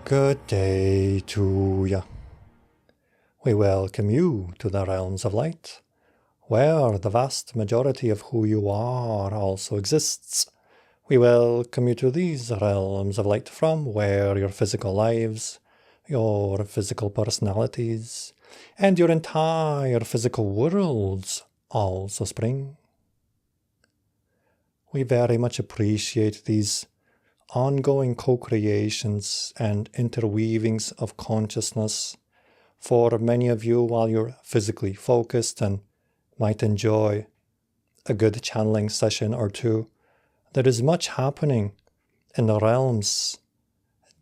Good day to ya. We welcome you to the realms of light, where the vast majority of who you are also exists. We welcome you to these realms of light from where your physical lives, your physical personalities, and your entire physical worlds also spring. We very much appreciate these ongoing co-creations and interweavings of consciousness for many of you while you're physically focused and might enjoy a good channeling session or two. There is much happening in the realms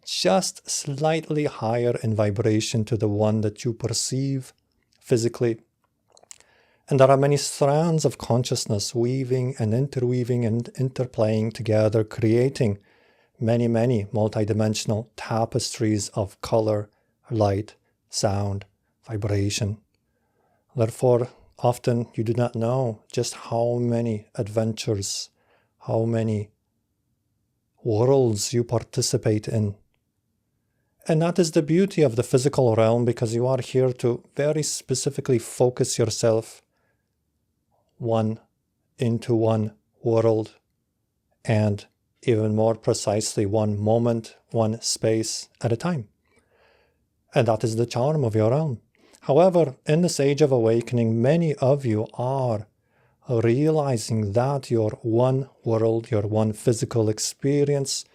just slightly higher in vibration to the one that you perceive physically. And there are many strands of consciousness weaving and interweaving and interplaying together, creating many multidimensional tapestries of color, light, sound, vibration. Therefore, often you do not know just how many adventures, how many worlds you participate in. And that is the beauty of the physical realm, because you are here to very specifically focus yourself into one world, and even more precisely one moment, one space at a time. And that is the charm of your realm. However, in this age of awakening, many of you are realizing that your one world, your one physical experience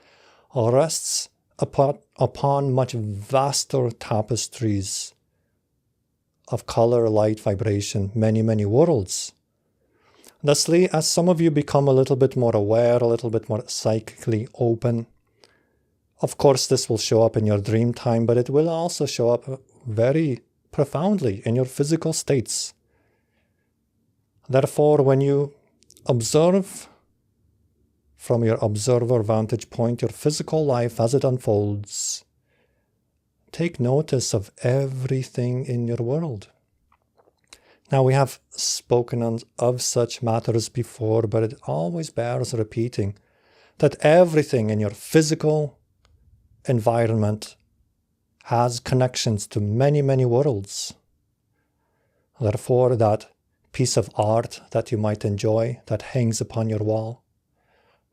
rests upon much vaster tapestries of color, light, vibration, many worlds. Thusly, as some of you become a little bit more aware, a little bit more psychically open, of course this will show up in your dream time, but it will also show up very profoundly in your physical states. Therefore, when you observe from your observer vantage point your physical life as it unfolds, take notice of everything in your world. Now, we have spoken of such matters before, but it always bears repeating that everything in your physical environment has connections to many worlds. Therefore, that piece of art that you might enjoy that hangs upon your wall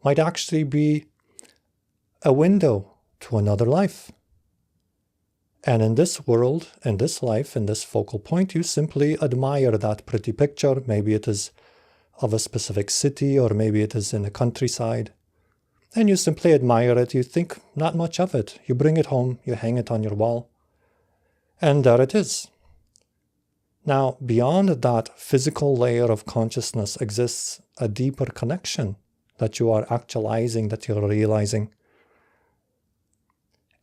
might actually be a window to another life. And in this world, in this life, in this focal point, you simply admire that pretty picture. Maybe it is of a specific city, or maybe it is in the countryside. And you simply admire it. You think not much of it. You bring it home, you hang it on your wall. And there it is. Now, beyond that physical layer of consciousness exists a deeper connection that you are actualizing, that you're realizing.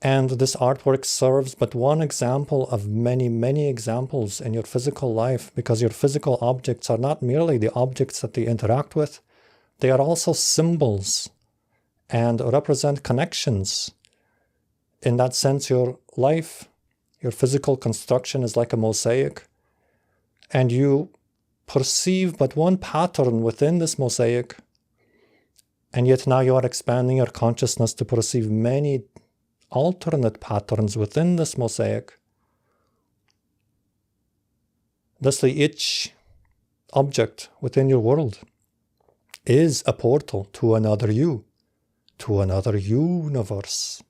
And this artwork serves but one example of many examples in your physical life, because your physical objects are not merely the objects that they interact with, they are also symbols and represent connections. In that sense, your life, your physical construction is like a mosaic, and you perceive but one pattern within this mosaic, and yet now you are expanding your consciousness to perceive many alternate patterns within this mosaic. Thusly, each object within your world is a portal to another you, to another universe.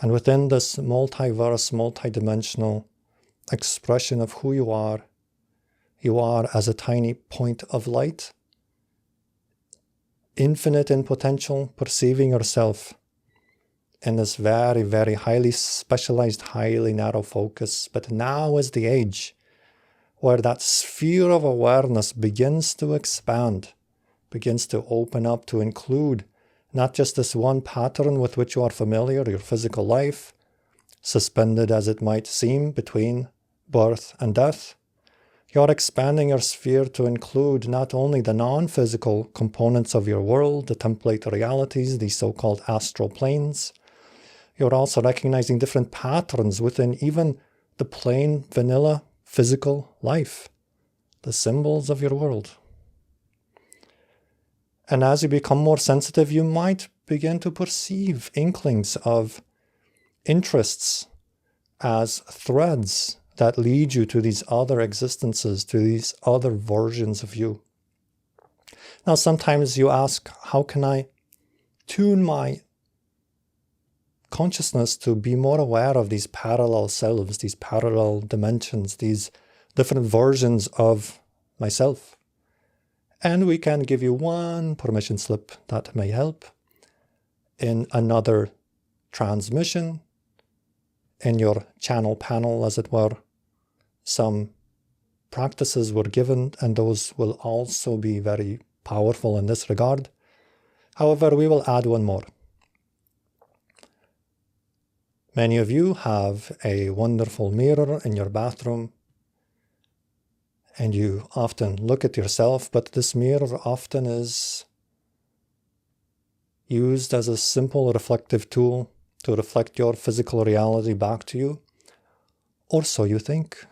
And within this multiverse, multidimensional expression of who you are as a tiny point of light, infinite in potential, perceiving yourself in this very highly specialized, highly narrow focus. But now is the age where that sphere of awareness begins to expand, begins to open up to include not just this one pattern with which you are familiar, your physical life, suspended as it might seem between birth and death. You're expanding your sphere to include not only the non-physical components of your world, the template realities, the so-called astral planes. You're also recognizing different patterns within even the plain, vanilla, physical life, the symbols of your world. And as you become more sensitive, you might begin to perceive inklings of interests as threads that lead you to these other existences, to these other versions of you. Now, sometimes you ask, how can I tune my consciousness to be more aware of these parallel selves, these parallel dimensions, these different versions of myself? And we can give you one permission slip that may help. In another transmission, in your channel panel, as it were, some practices were given, and those will also be very powerful in this regard. However, we will add one more. Many of you have a wonderful mirror in your bathroom, and you often look at yourself, but this mirror often is used as a simple reflective tool to reflect your physical reality back to you, or so you think.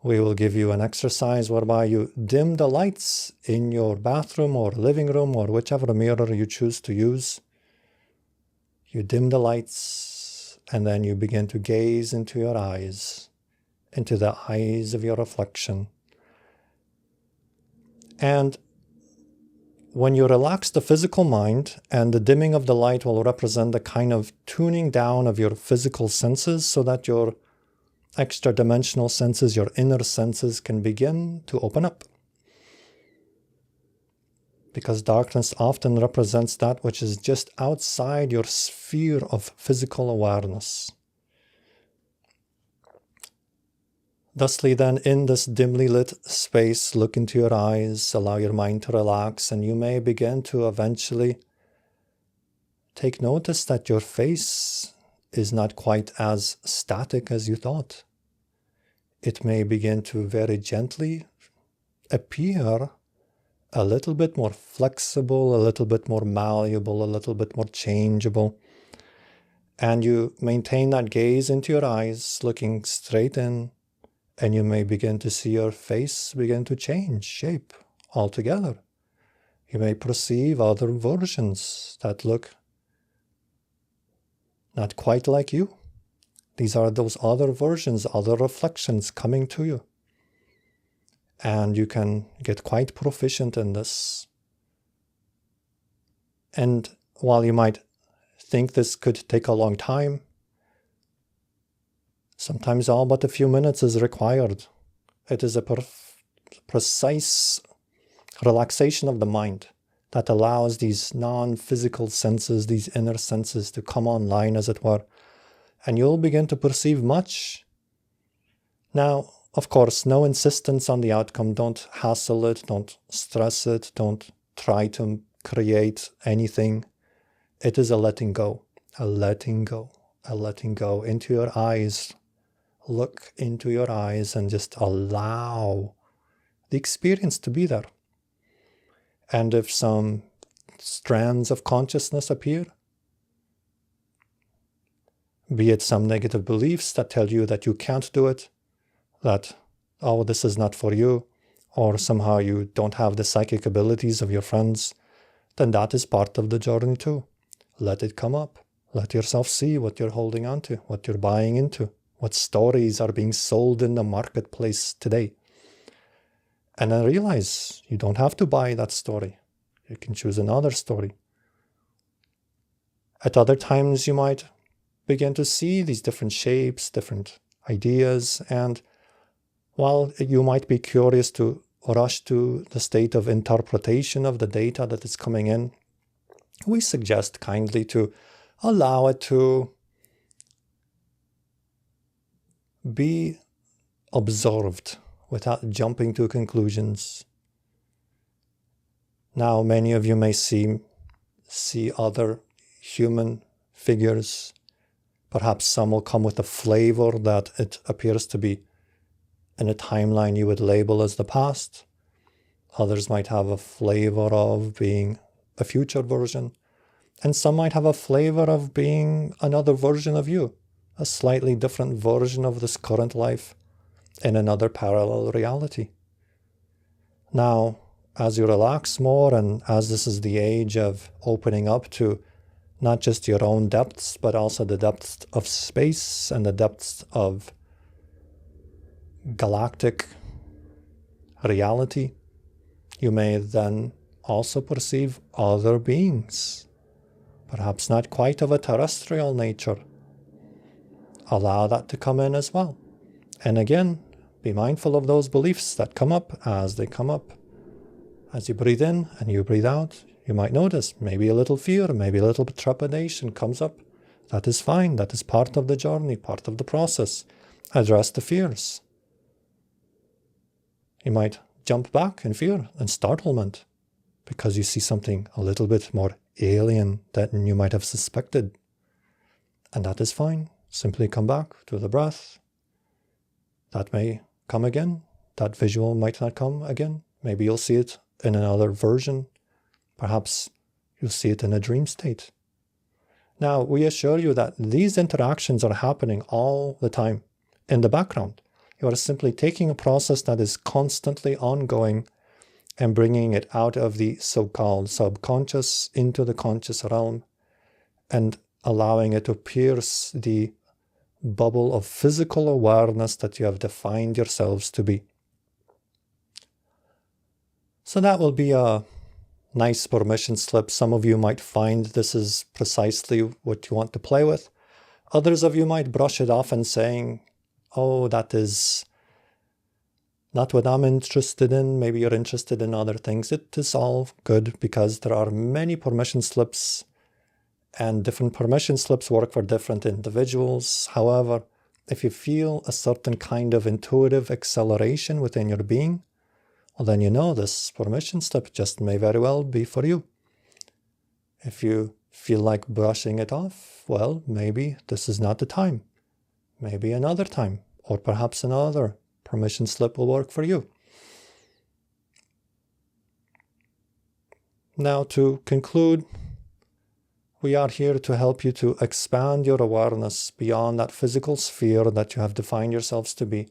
We will give you an exercise whereby you dim the lights in your bathroom or living room or whichever mirror you choose to use. You dim the lights, and then you begin to gaze into your eyes, into the eyes of your reflection. And when you relax the physical mind, and the dimming of the light will represent the kind of tuning down of your physical senses so that your extra-dimensional senses, your inner senses, can begin to open up. Because darkness often represents that which is just outside your sphere of physical awareness. Thusly then, in this dimly lit space, look into your eyes, allow your mind to relax, and you may begin to eventually take notice that your face is not quite as static as you thought. It may begin to very gently appear a little bit more flexible, a little bit more malleable, a little bit more changeable. And you maintain that gaze into your eyes, looking straight in, and you may begin to see your face begin to change shape altogether. You may perceive other versions that look not quite like you. These are those other versions, other reflections coming to you. And you can get quite proficient in this. And while you might think this could take a long time, sometimes all but a few minutes is required. It is a precise relaxation of the mind that allows these non-physical senses, these inner senses, to come online, as it were, and you'll begin to perceive much. Now, of course, no insistence on the outcome. Don't hassle it, don't stress it, don't try to create anything. It is a letting go, a letting go, a letting go into your eyes. Look into your eyes and just allow the experience to be there. And if some strands of consciousness appear, be it some negative beliefs that tell you that you can't do it, that, oh, this is not for you, or somehow you don't have the psychic abilities of your friends, then that is part of the journey too. Let it come up. Let yourself see what you're holding on to, what you're buying into, what stories are being sold in the marketplace today. And then realize you don't have to buy that story. You can choose another story. At other times, you might begin to see these different shapes, different ideas, and while you might be curious to rush to the state of interpretation of the data that is coming in, we suggest kindly to allow it to be observed without jumping to conclusions. Now, many of you may see other human figures. Perhaps some will come with a flavor that it appears to be in a timeline you would label as the past. Others might have a flavor of being a future version. And some might have a flavor of being another version of you, a slightly different version of this current life in another parallel reality. Now, as you relax more, and as this is the age of opening up to not just your own depths, but also the depths of space and the depths of galactic reality, you may then also perceive other beings, perhaps not quite of a terrestrial nature. Allow that to come in as well. And again, be mindful of those beliefs that come up as they come up. As you breathe in and you breathe out, you might notice maybe a little fear, maybe a little bit trepidation comes up. That is fine. That is part of the journey, part of the process. Address the fears. You might jump back in fear and startlement because you see something a little bit more alien than you might have suspected. And that is fine. Simply come back to the breath. That may come again. That visual might not come again. Maybe you'll see it in another version. Perhaps you'll see it in a dream state. Now, we assure you that these interactions are happening all the time in the background. You are simply taking a process that is constantly ongoing and bringing it out of the so-called subconscious into the conscious realm and allowing it to pierce the bubble of physical awareness that you have defined yourselves to be. So that will be a nice permission slip. Some of you might find this is precisely what you want to play with. Others of you might brush it off and saying, oh, that is not what I'm interested in. Maybe you're interested in other things. It is all good because there are many permission slips and different permission slips work for different individuals. However, if you feel a certain kind of intuitive acceleration within your being, well, then you know this permission slip just may very well be for you. If you feel like brushing it off, well, maybe this is not the time. Maybe another time, or perhaps another permission slip will work for you. Now, to conclude, we are here to help you to expand your awareness beyond that physical sphere that you have defined yourselves to be,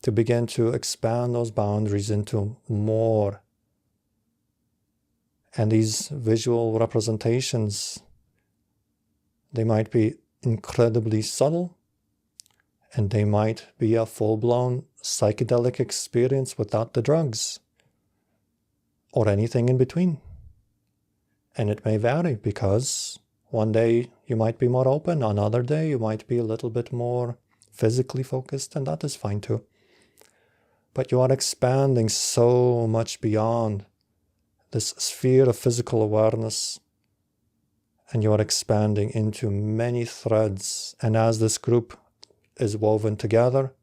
to begin to expand those boundaries into more. And these visual representations, they might be incredibly subtle, and they might be a full-blown psychedelic experience without the drugs, or anything in between. And it may vary because one day you might be more open, another day you might be a little bit more physically focused, and that is fine too. But you are expanding so much beyond this sphere of physical awareness, and you are expanding into many threads. And as this group is woven together,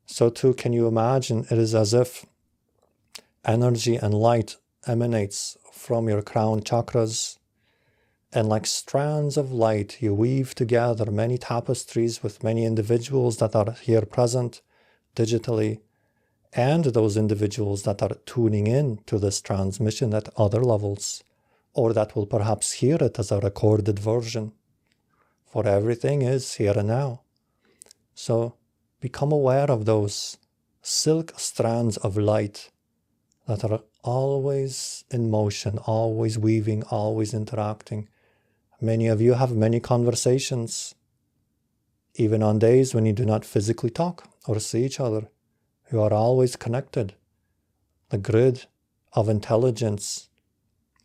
so too can you imagine it is as if energy and light emanates from your crown chakras, and like strands of light you weave together many tapestries with many individuals that are here present digitally, and those individuals that are tuning in to this transmission at other levels, or that will perhaps hear it as a recorded version. For everything is here and now. So become aware of those silk strands of light that are always in motion, always weaving, always interacting. Many of you have many conversations, even on days when you do not physically talk or see each other. You are always connected. The grid of intelligence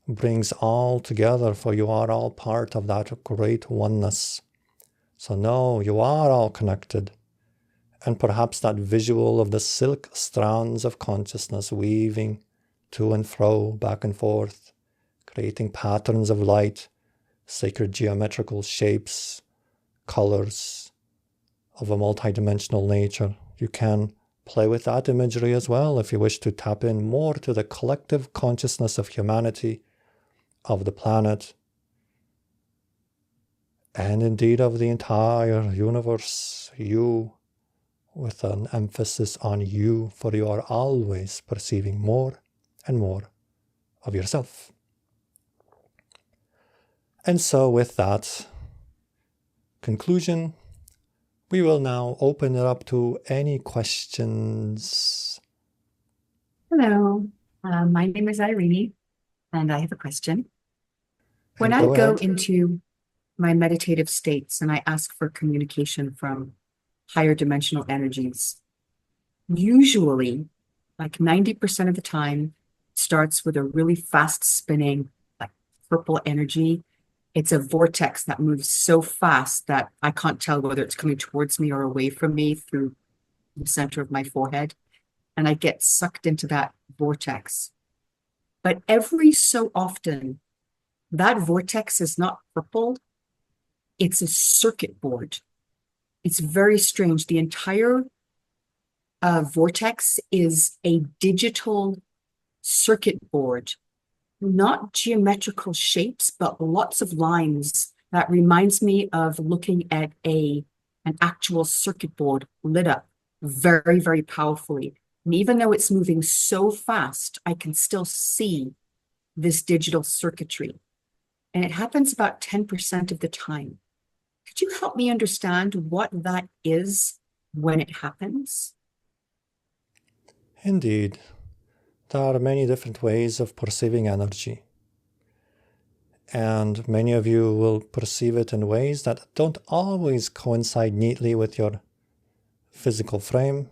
brings all together, for you are all part of that great oneness. So know you are all connected. And perhaps that visual of the silk strands of consciousness weaving to and fro, back and forth, creating patterns of light, sacred geometrical shapes, colors of a multidimensional nature. You can play with that imagery as well if you wish to tap in more to the collective consciousness of humanity, of the planet, and indeed of the entire universe, you, with an emphasis on you, for you are always perceiving more and more of yourself. And so with that conclusion, we will now open it up to any questions. Hello, my name is Irene, and I have a question. When And I go go ahead. into my meditative states and I ask for communication from higher dimensional energies, usually, like 90% of the time, starts with a really fast spinning, like purple energy. It's a vortex that moves so fast that I can't tell whether it's coming towards me or away from me through the center of my forehead. And I get sucked into that vortex. But every so often, that vortex is not purple, it's a circuit board. It's very strange. The entire vortex is a digital circuit board, not geometrical shapes, but lots of lines. That reminds me of looking at an actual circuit board lit up very, very powerfully. And even though it's moving so fast, I can still see this digital circuitry. And it happens about 10% of the time. Could you help me understand what that is when it happens? Indeed, there are many different ways of perceiving energy. And many of you will perceive it in ways that don't always coincide neatly with your physical frame.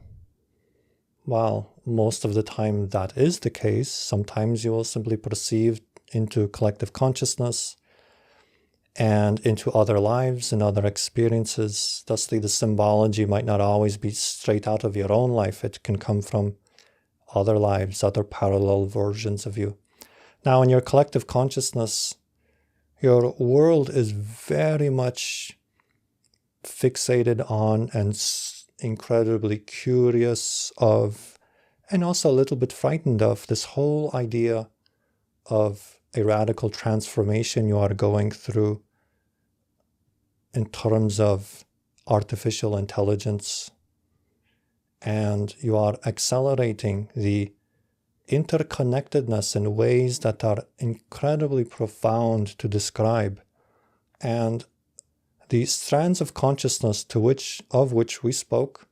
While most of the time that is the case, sometimes you will simply perceive into collective consciousness and into other lives and other experiences. Thusly, the symbology might not always be straight out of your own life. It can come from other lives, other parallel versions of you. Now, in your collective consciousness, your world is very much fixated on and incredibly curious of, and also a little bit frightened of, this whole idea of a radical transformation you are going through in terms of artificial intelligence. And you are accelerating the interconnectedness in ways that are incredibly profound to describe. And the strands of consciousness of which we spoke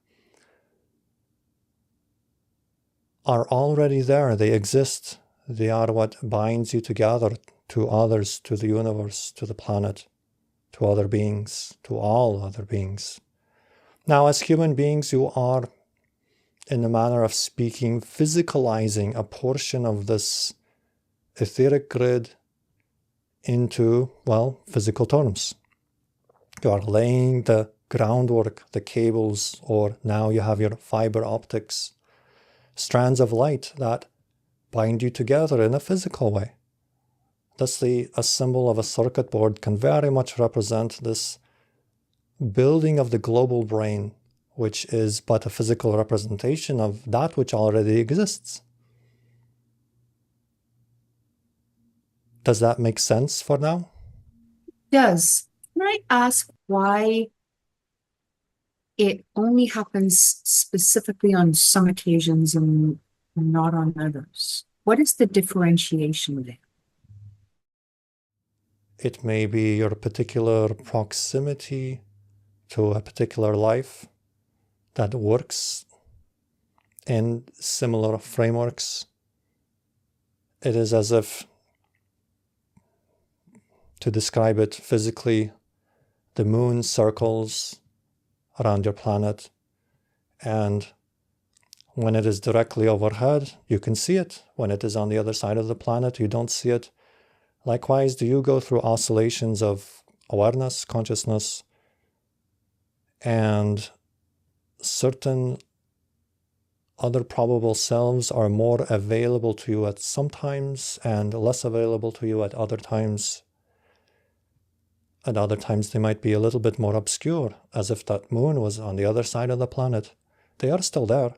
are already there. They exist. They are what binds you together to others, to the universe, to the planet, to other beings, to all other beings. Now, as human beings, you are, in a manner of speaking, physicalizing a portion of this etheric grid into, well, physical terms. You are laying the groundwork, the cables, or now you have your fiber optics, strands of light that bind you together in a physical way. Thusly, a symbol of a circuit board can very much represent this building of the global brain, which is but a physical representation of that which already exists. Does that make sense for now? Does. Can I ask why it only happens specifically on some occasions and not on others? What is the differentiation there? It may be your particular proximity to a particular life that works in similar frameworks. It is as if, to describe it physically, the moon circles around your planet, and when it is directly overhead, you can see it. When it is on the other side of the planet, you don't see it. Likewise, do you go through oscillations of awareness, consciousness, and certain other probable selves are more available to you at some times and less available to you at other times. At other times, they might be a little bit more obscure, as if that moon was on the other side of the planet. They are still there,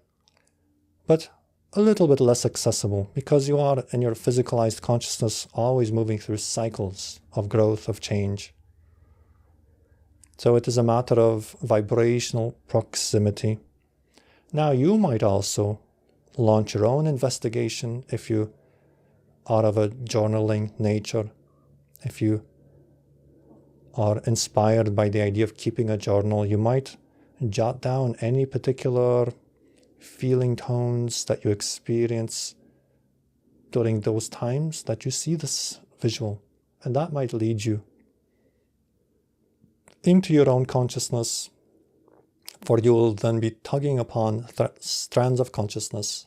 but a little bit less accessible, because you are, in your physicalized consciousness, always moving through cycles of growth, of change. So it is a matter of vibrational proximity. Now, you might also launch your own investigation if you are of a journaling nature, if you are inspired by the idea of keeping a journal. You might jot down any particular feeling tones that you experience during those times that you see this visual, And that might lead you into your own consciousness, for you will then be tugging upon strands of consciousness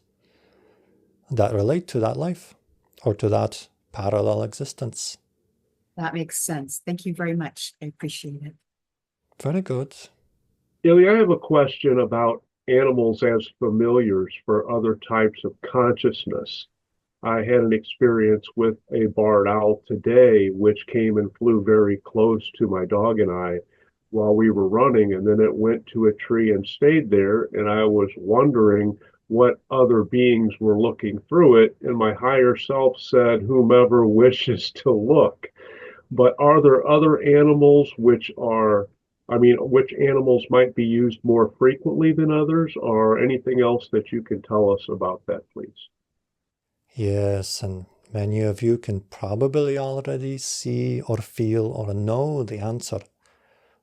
that relate to that life or to that parallel existence. That makes sense. Thank you very much. I appreciate it. Very good. Illi, I have a question about animals as familiars for other types of consciousness. I had an experience with a barred owl today, which came and flew very close to my dog and I while we were running, and then it went to a tree and stayed there, and I was wondering what other beings were looking through it, and my higher self said, whomever wishes to look. But are there other animals which animals might be used more frequently than others, or anything else that you can tell us about that, please? Yes, and many of you can probably already see or feel or know the answer,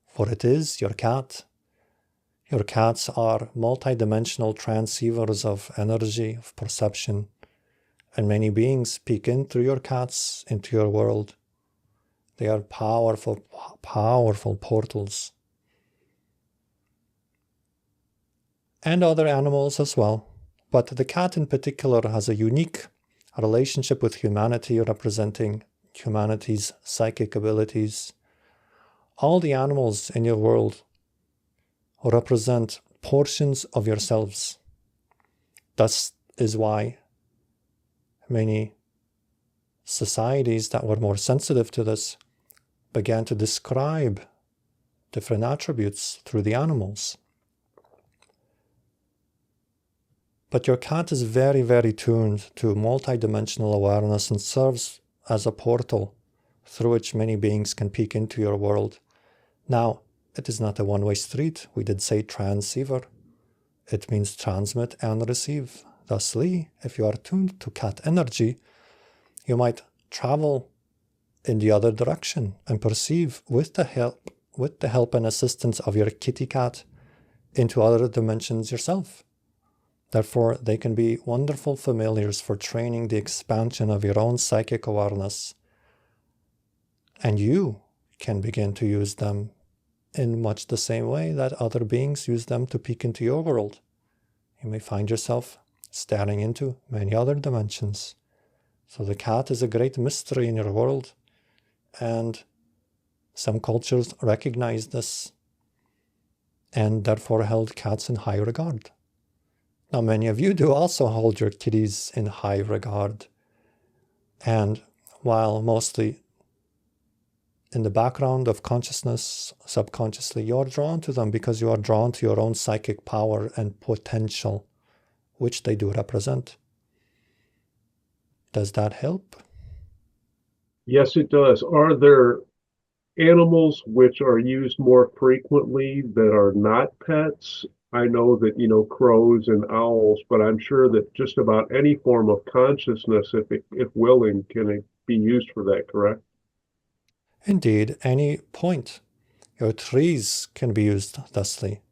for it is your cat. Your cats are multidimensional transceivers of energy, of perception, and many beings peek in through your cats into your world. They are powerful, powerful portals. And other animals as well. But the cat in particular has a unique relationship with humanity, representing humanity's psychic abilities. All the animals in your world represent portions of yourselves. That is why many societies that were more sensitive to this began to describe different attributes through the animals. But your cat is very, very tuned to multidimensional awareness and serves as a portal through which many beings can peek into your world. Now, it is not a one-way street. We did say transceiver. It means transmit and receive. Thusly, if you are tuned to cat energy, you might travel in the other direction and perceive with the help and assistance of your kitty cat into other dimensions yourself. Therefore, they can be wonderful familiars for training the expansion of your own psychic awareness. And you can begin to use them in much the same way that other beings use them to peek into your world. You may find yourself staring into many other dimensions. So the cat is a great mystery in your world, and some cultures recognize this and therefore held cats in high regard. Now, many of you do also hold your kitties in high regard, and while mostly in the background of consciousness, subconsciously, you're drawn to them because you are drawn to your own psychic power and potential, which they do represent. Does that help? Yes, it does. Are there animals which are used more frequently that are not pets? I know that, crows and owls, but I'm sure that just about any form of consciousness, if willing, can be used for that, correct? Indeed, any point. Your trees can be used thusly.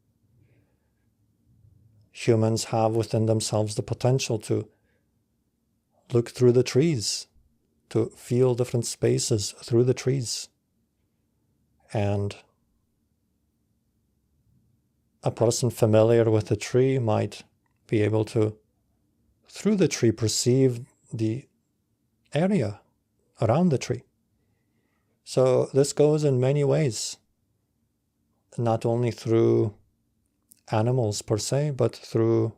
Humans have within themselves the potential to look through the trees, to feel different spaces through the trees. And a person familiar with the tree might be able to, through the tree, perceive the area around the tree. So this goes in many ways, not only through animals per se, but through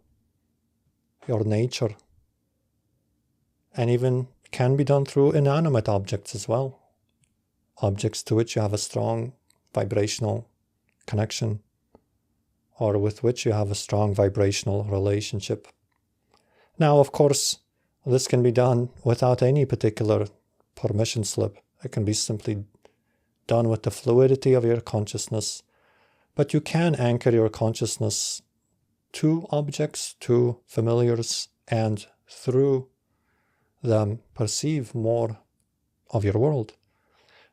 your nature. And even can be done through inanimate objects as well. Objects to which you have a strong vibrational connection, or with which you have a strong vibrational relationship. Now, of course, this can be done without any particular permission slip. It can be simply done with the fluidity of your consciousness. But you can anchor your consciousness to objects, to familiars, and through them perceive more of your world.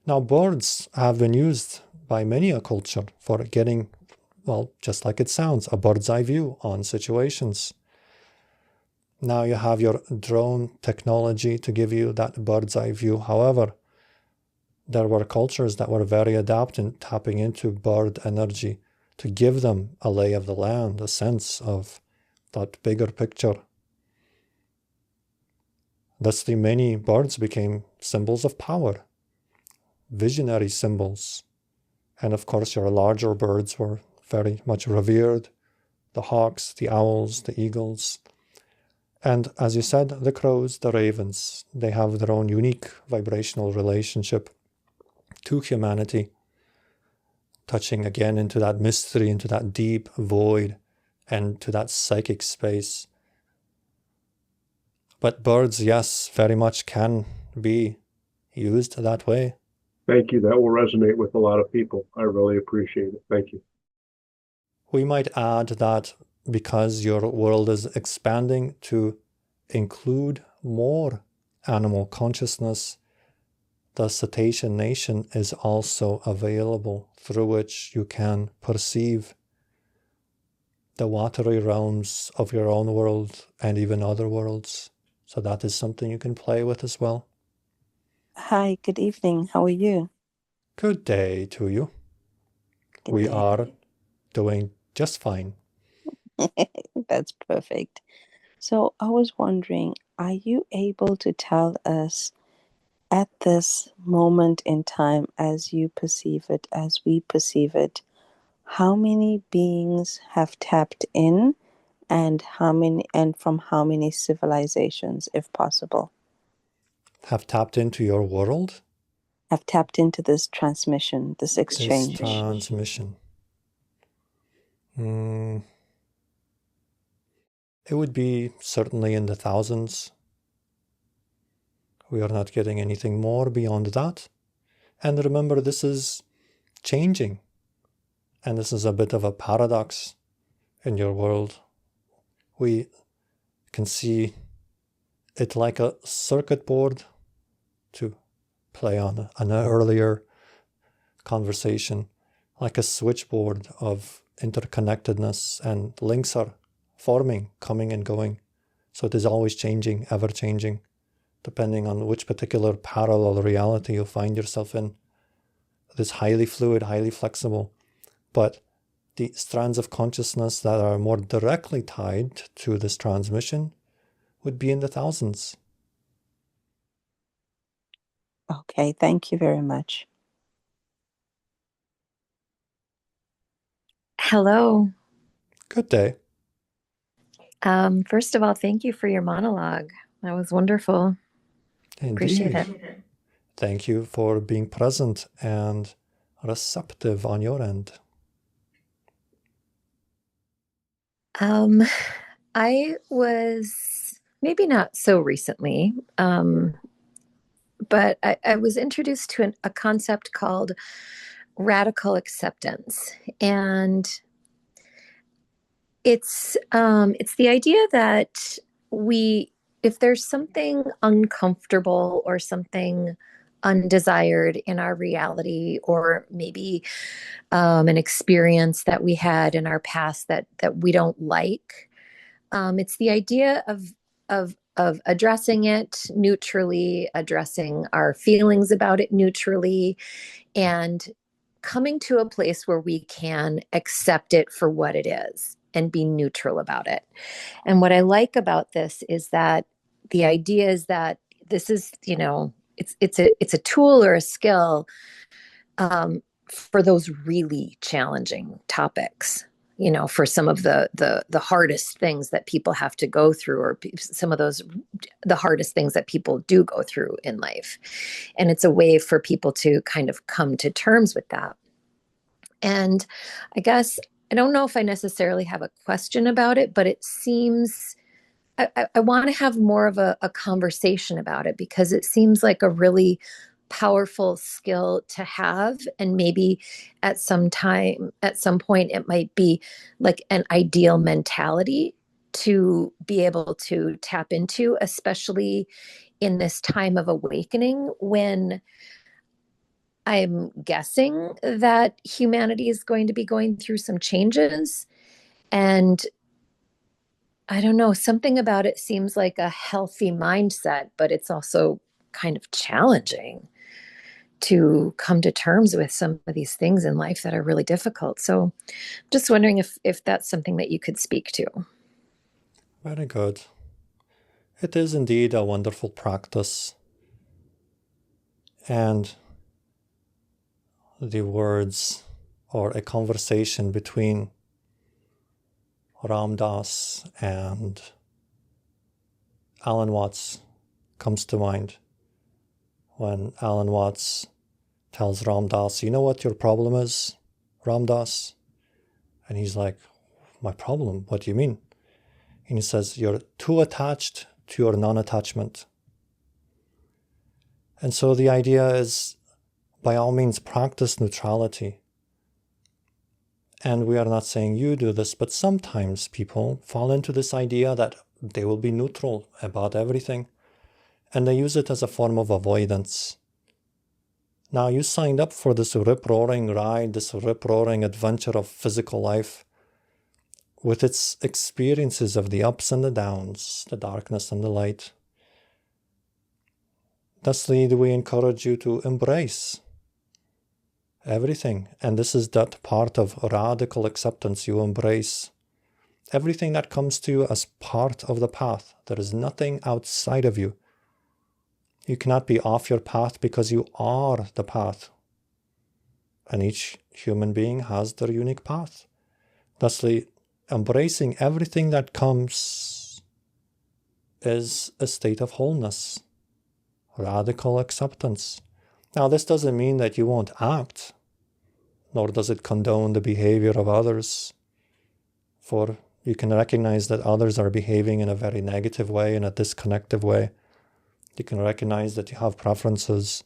Now, birds have been used by many a culture for getting, well, just like it sounds, a bird's eye view on situations. Now you have your drone technology to give you that bird's eye view. However, there were cultures that were very adept in tapping into bird energy to give them a lay of the land, a sense of that bigger picture. Thus, the many birds became symbols of power, visionary symbols. And of course, your larger birds were very much revered, the hawks, the owls, the eagles. And as you said, the crows, the ravens, they have their own unique vibrational relationship to humanity, touching again into that mystery, into that deep void, and to that psychic space. But birds, yes, very much can be used that way. Thank you. That will resonate with a lot of people. I really appreciate it. Thank you. We might add that because your world is expanding to include more animal consciousness, the cetacean nation is also available, through which you can perceive the watery realms of your own world and even other worlds. So that is something you can play with as well. Hi, good evening. How are you? Good day to you. Good We day. are doing just fine. That's perfect. So I was wondering, are you able to tell us at this moment in time, as you perceive it, as we perceive it, how many beings have tapped in and from how many civilizations, if possible, Have tapped into your world? have tapped into this transmission, this exchange? This transmission. It would be certainly in the thousands. We are not getting anything more beyond that. And remember, this is changing. And this is a bit of a paradox in your world. We can see it like a circuit board, to play on an earlier conversation, like a switchboard of interconnectedness, and links are forming, coming and going. So it is always changing, ever changing, depending on which particular parallel reality you find yourself in. It is highly fluid, highly flexible, but the strands of consciousness that are more directly tied to this transmission would be in the thousands. Okay, thank you very much. Hello. Good day. First of all, thank you for your monologue. That was wonderful. Appreciate Indeed. it. Thank you for being present and receptive on your end. I was maybe not so recently, but I was introduced to a concept called radical acceptance, and it's the idea that if there's something uncomfortable or something undesired in our reality, or maybe an experience that we had in our past that we don't like, it's the idea of addressing it neutrally, addressing our feelings about it neutrally, and coming to a place where we can accept it for what it is and be neutral about it. And what I like about this is that the idea is that this is, it's a tool or a skill for those really challenging topics, for some of the hardest things that people have to go through, or some of the hardest things that people do go through in life. And it's a way for people to kind of come to terms with that. And I guess I don't know if I necessarily have a question about it, but it seems I want to have more of a conversation about it, because it seems like a really powerful skill to have. And maybe at some point, it might be like an ideal mentality to be able to tap into, especially in this time of awakening, when I'm guessing that humanity is going to be going through some changes. And I don't know, something about it seems like a healthy mindset, but it's also kind of challenging. to come to terms with some of these things in life that are really difficult. So just wondering if that's something that you could speak to. Very good. It is indeed a wonderful practice. And the words or a conversation between Ram Dass and Alan Watts comes to mind when Alan Watts tells Ram Dass, you know what your problem is, Ram Dass? And he's like, my problem? What do you mean? And he says, you're too attached to your non-attachment. And so the idea is, by all means, practice neutrality. And we are not saying you do this, but sometimes people fall into this idea that they will be neutral about everything, and they use it as a form of avoidance. Now, you signed up for this rip-roaring ride, this rip-roaring adventure of physical life, with its experiences of the ups and the downs, the darkness and the light. Thusly, do we encourage you to embrace everything. And this is that part of radical acceptance. You embrace everything that comes to you as part of the path. There is nothing outside of you. You cannot be off your path because you are the path. And each human being has their unique path. Thusly, embracing everything that comes is a state of wholeness, radical acceptance. Now, this doesn't mean that you won't act, nor does it condone the behavior of others, for you can recognize that others are behaving in a very negative way, in a disconnective way. You can recognize that you have preferences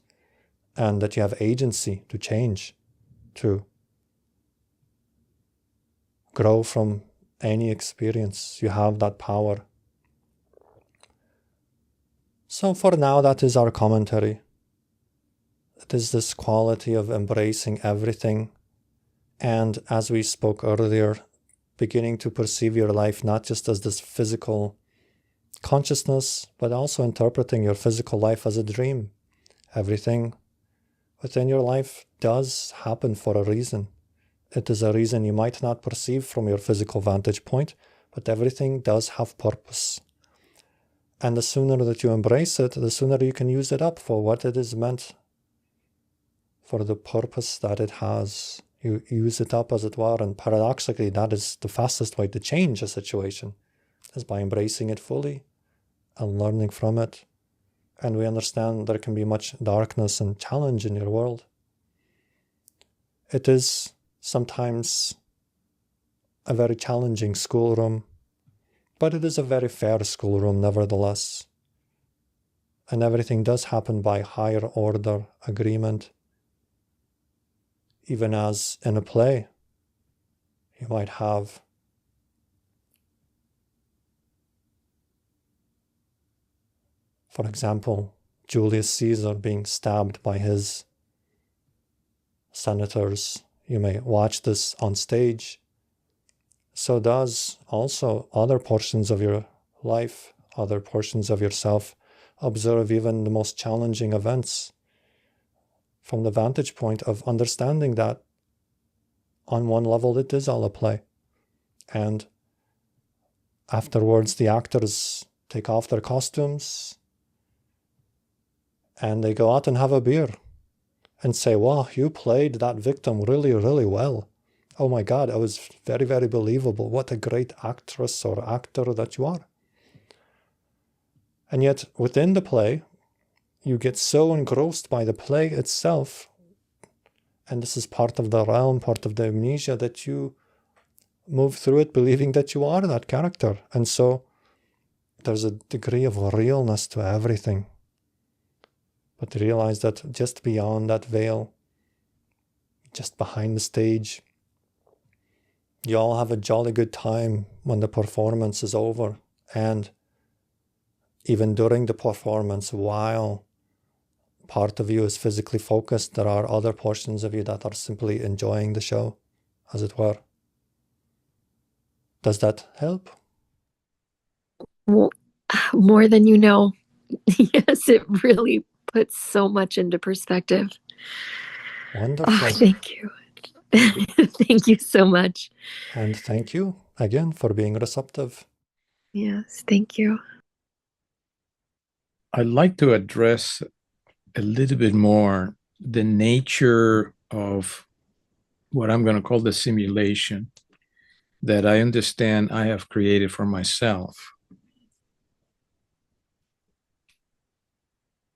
and that you have agency to change, to grow from any experience. You have that power. So for now, that is our commentary. It is this quality of embracing everything, and as we spoke earlier, beginning to perceive your life not just as this physical consciousness, but also interpreting your physical life as a dream. Everything within your life does happen for a reason. It is a reason you might not perceive from your physical vantage point, but everything does have purpose. And the sooner that you embrace it, the sooner you can use it up for what it is meant, for the purpose that it has. You use it up, as it were, and paradoxically, that is the fastest way to change a situation, is by embracing it fully and learning from it. And we understand there can be much darkness and challenge in your world. It is sometimes a very challenging schoolroom, but it is a very fair schoolroom nevertheless. And everything does happen by higher order agreement. Even as in a play, you might have for example, Julius Caesar being stabbed by his senators. You may watch this on stage. So does also other portions of your life, other portions of yourself, observe even the most challenging events from the vantage point of understanding that on one level it is all a play. And afterwards the actors take off their costumes and they go out and have a beer and say, wow, you played that victim really, really well. Oh my God, it was very, very believable. What a great actress or actor that you are. And yet within the play, you get so engrossed by the play itself, and this is part of the realm, part of the amnesia, that you move through it believing that you are that character. And so there's a degree of realness to everything. But realize that just beyond that veil, just behind the stage, you all have a jolly good time when the performance is over. And even during the performance, while part of you is physically focused, there are other portions of you that are simply enjoying the show, as it were. Does that help? Well, more than you know. Yes, it really puts so much into perspective. Wonderful. Thank you. Thank you so much. And thank you again for being receptive. Yes, thank you. I'd like to address a little bit more the nature of what I'm going to call the simulation that I understand I have created for myself.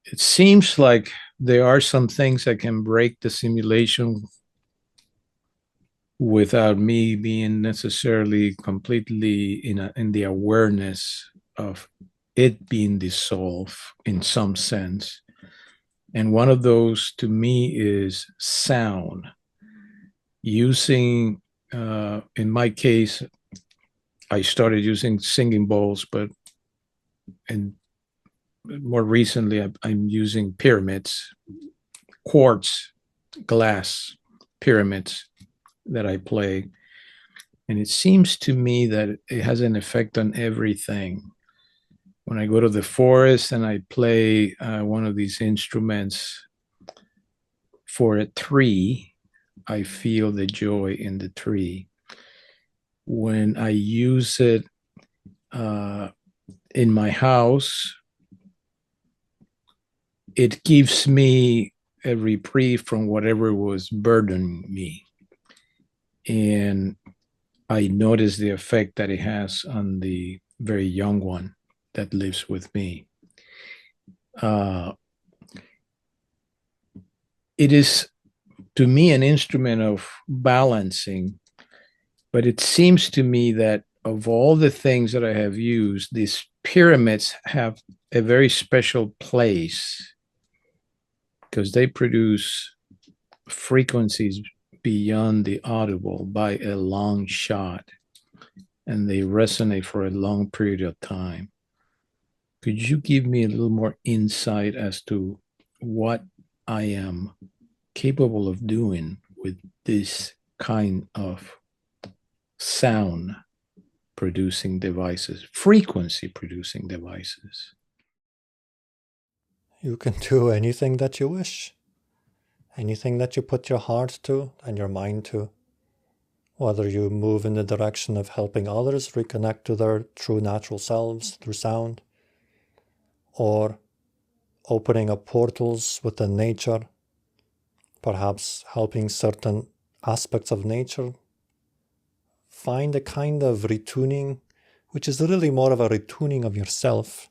It seems like there are some things that can break the simulation without me being necessarily completely in the awareness of it being dissolved in some sense. And one of those to me is sound. Using, in my case, I started using singing bowls, but more recently I'm using pyramids, quartz glass pyramids that I play. And it seems to me that it has an effect on everything. When I go to the forest and I play one of these instruments for a tree, I feel the joy in the tree. When I use it in my house, it gives me a reprieve from whatever was burdening me. And I notice the effect that it has on the very young one that lives with me. It is, to me, an instrument of balancing, but it seems to me that of all the things that I have used, these pyramids have a very special place because they produce frequencies beyond the audible by a long shot, and they resonate for a long period of time. Could you give me a little more insight as to what I am capable of doing with this kind of sound producing devices, frequency producing devices? You can do anything that you wish. Anything that you put your heart to and your mind to. Whether you move in the direction of helping others reconnect to their true natural selves through sound, or opening up portals within nature, perhaps helping certain aspects of nature find a kind of retuning, which is really more of a retuning of yourself,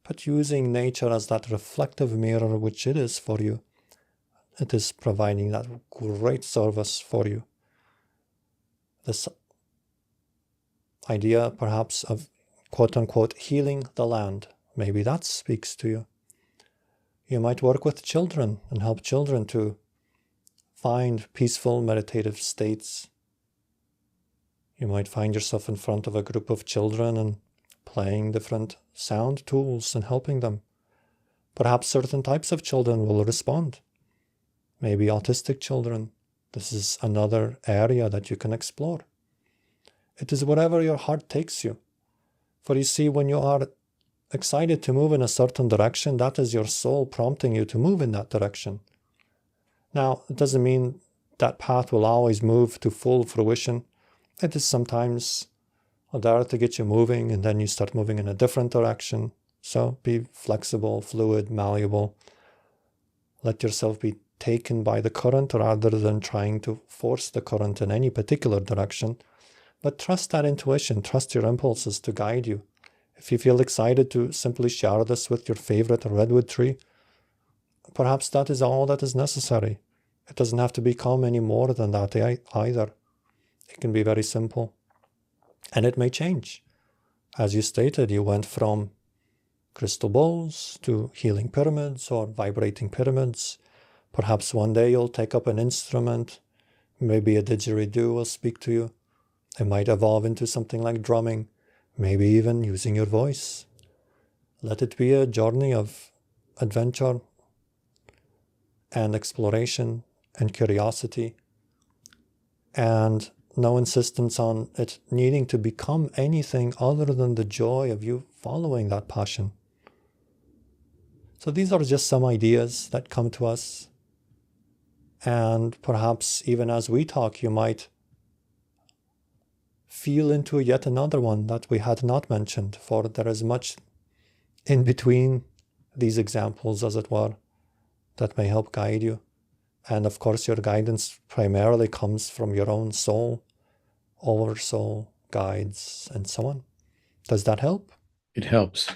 but using nature as that reflective mirror which it is for you. It is providing that great service for you. This idea perhaps of quote-unquote healing the land, maybe that speaks to you. You might work with children and help children to find peaceful meditative states. You might find yourself in front of a group of children and playing different sound tools and helping them. Perhaps certain types of children will respond. Maybe autistic children. This is another area that you can explore. It is wherever your heart takes you. For you see, when you are excited to move in a certain direction, that is your soul prompting you to move in that direction. Now, it doesn't mean that path will always move to full fruition. It is sometimes there to get you moving, and then you start moving in a different direction. So be flexible, fluid, malleable. Let yourself be taken by the current rather than trying to force the current in any particular direction. But trust that intuition, trust your impulses to guide you. If you feel excited to simply share this with your favorite redwood tree, perhaps that is all that is necessary. It doesn't have to become any more than that either. It can be very simple. And it may change. As you stated, you went from crystal bowls to healing pyramids or vibrating pyramids. Perhaps one day you'll take up an instrument. Maybe a didgeridoo will speak to you. It might evolve into something like drumming, maybe even using your voice. Let it be a journey of adventure and exploration and curiosity, and no insistence on it needing to become anything other than the joy of you following that passion. So these are just some ideas that come to us. And perhaps even as we talk, you might feel into yet another one that we had not mentioned, for there is much in between these examples, as it were, that may help guide you. And of course, your guidance primarily comes from your own soul, oversoul, guides, and so on. Does that help? It helps.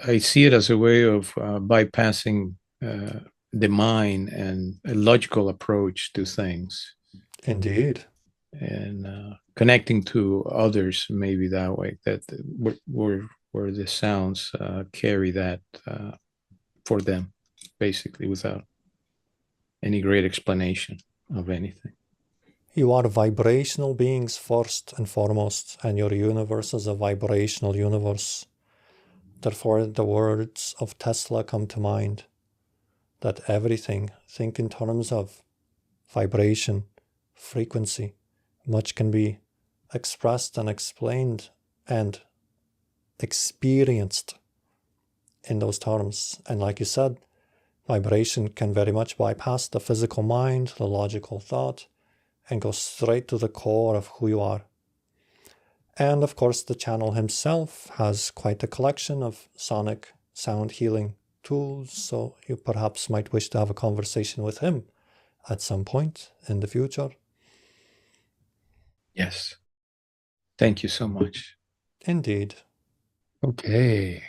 I see it as a way of bypassing the mind and a logical approach to things. Indeed. And connecting to others maybe that way, that where the sounds carry that for them, basically, without any great explanation of anything. You are vibrational beings first and foremost, and your universe is a vibrational universe. Therefore, the words of Tesla come to mind, that everything, think in terms of vibration, frequency. Much can be expressed and explained and experienced in those terms. And like you said, vibration can very much bypass the physical mind, the logical thought, and go straight to the core of who you are. And of course, the channel himself has quite a collection of sonic sound healing tools, so you perhaps might wish to have a conversation with him at some point in the future. Yes. Thank you so much. Indeed. Okay,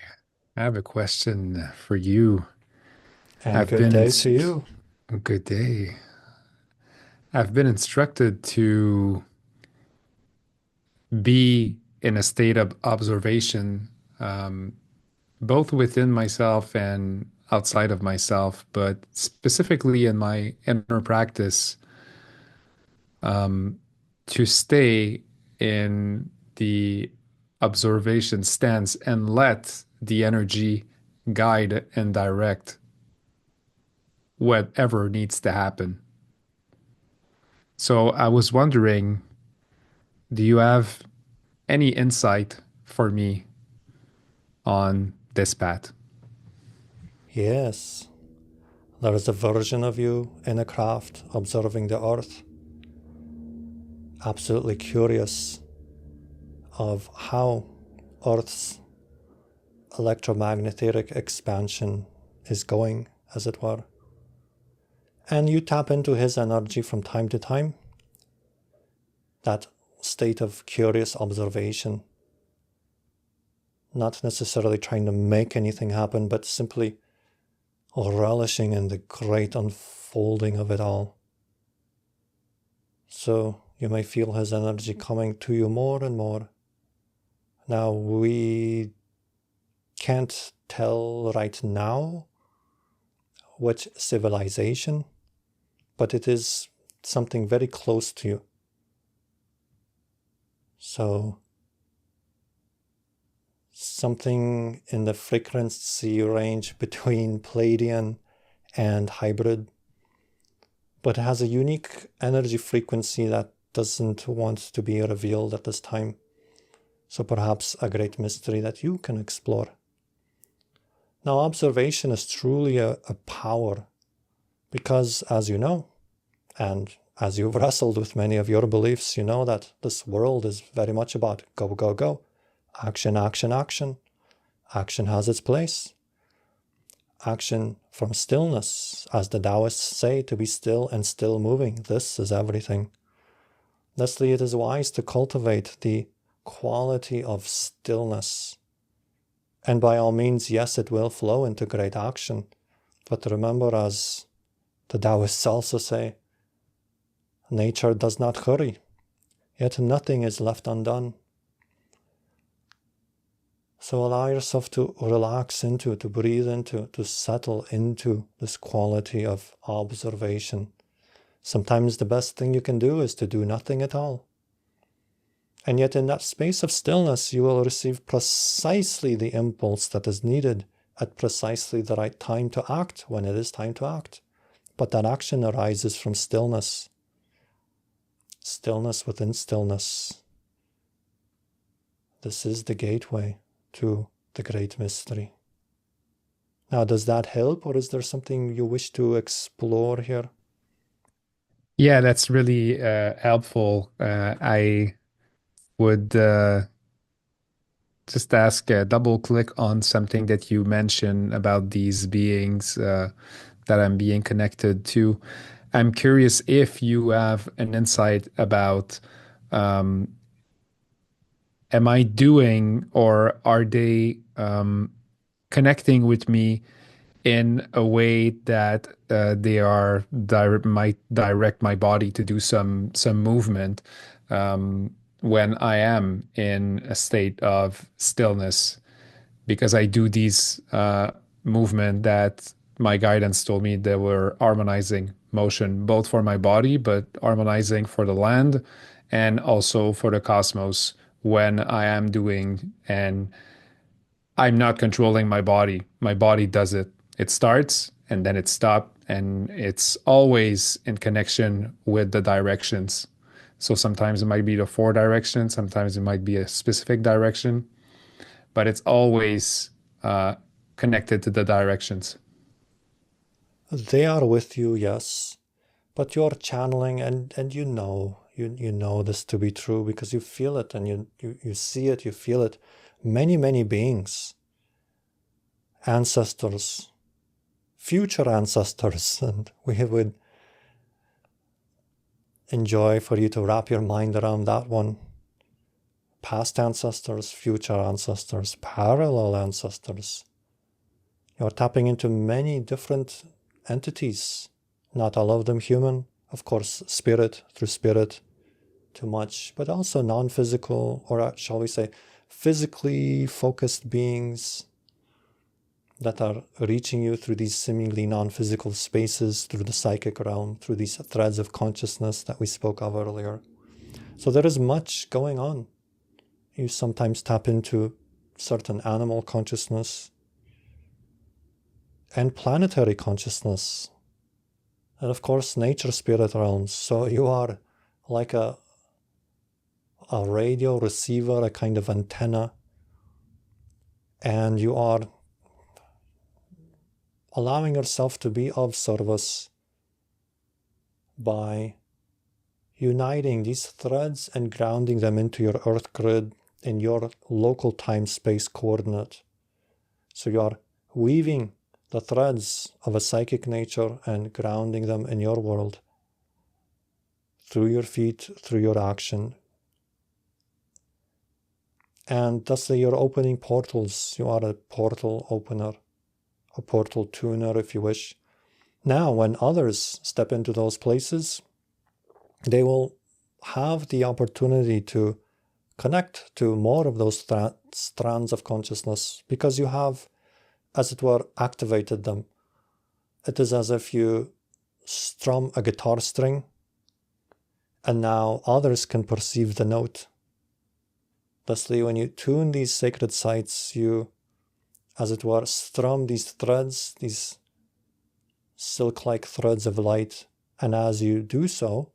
I have a question for you. And good day to you. Good day. I've been instructed to be in a state of observation, both within myself and outside of myself, but specifically in my inner practice, to stay in the observation stance and let the energy guide and direct whatever needs to happen. So I was wondering, do you have any insight for me on this path? Yes. There is a version of you in a craft observing the earth, absolutely curious of how Earth's electromagnetic expansion is going, as it were. And you tap into his energy from time to time, that state of curious observation, not necessarily trying to make anything happen, but simply relishing in the great unfolding of it all. So you may feel his energy coming to you more and more. Now, we can't tell right now which civilization, but it is something very close to you. So, something in the frequency range between Palladian and hybrid, but it has a unique energy frequency that doesn't want to be revealed at this time. So perhaps a great mystery that you can explore. Now, observation is truly a power, because as you know, and as you've wrestled with many of your beliefs, you know that this world is very much about go, go, go. Action, action, action. Action has its place. Action from stillness, as the Taoists say, to be still and still moving. This is everything. Thusly, it is wise to cultivate the quality of stillness. And by all means, yes, it will flow into great action. But remember, as the Taoists also say, nature does not hurry, yet nothing is left undone. So allow yourself to relax into, to breathe into, to settle into this quality of observation. Sometimes the best thing you can do is to do nothing at all. And yet in that space of stillness, you will receive precisely the impulse that is needed at precisely the right time to act, when it is time to act. But that action arises from stillness. Stillness within stillness. This is the gateway to the great mystery. Now, does that help, or is there something you wish to explore here? Yeah, that's really helpful. I would just ask, double click on something that you mentioned about these beings that I'm being connected to. I'm curious if you have an insight about, am I doing, or are they connecting with me in a way that they are might direct my body to do some movement when I am in a state of stillness, because I do these movement that my guidance told me they were harmonizing motion, both for my body, but harmonizing for the land and also for the cosmos when I am doing, and I'm not controlling my body. My body does it. It starts and then it stops, and it's always in connection with the directions. So sometimes it might be the four directions, sometimes it might be a specific direction, but it's always uh, connected to the directions. They are with you, yes, but you're channeling, and you know this to be true because you feel it, and you see it, you feel it. Many beings, ancestors, future ancestors, and we would enjoy for you to wrap your mind around that one. Past ancestors, future ancestors, parallel ancestors. You're tapping into many different entities, not all of them human, of course, spirit through spirit, too much, but also non-physical, or shall we say, physically focused beings that are reaching you through these seemingly non-physical spaces, through the psychic realm, through these threads of consciousness that we spoke of earlier. So there is much going on. You sometimes tap into certain animal consciousness and planetary consciousness, and of course nature spirit realms. So you are like a radio receiver, a kind of antenna, and you are allowing yourself to be of service by uniting these threads and grounding them into your earth grid in your local time-space coordinate. So you are weaving the threads of a psychic nature and grounding them in your world through your feet, through your action. And thusly you're opening portals. You are a portal opener, a portal tuner if you wish. Now when others step into those places, they will have the opportunity to connect to more of those strands of consciousness because you have, as it were, activated them. It is as if you strum a guitar string and now others can perceive the note. Thusly, when you tune these sacred sites, you, as it were, strum these threads, these silk-like threads of light, and as you do so,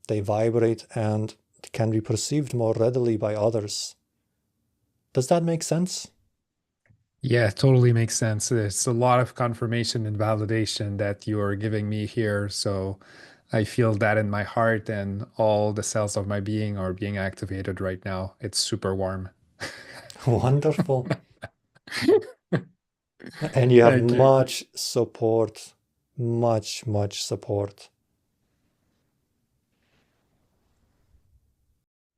they vibrate and can be perceived more readily by others. Does that make sense? Yeah, totally makes sense. It's a lot of confirmation and validation that you are giving me here. So I feel that in my heart, and all the cells of my being are being activated right now. It's super warm. Wonderful. And you have Thank you. much support, much support.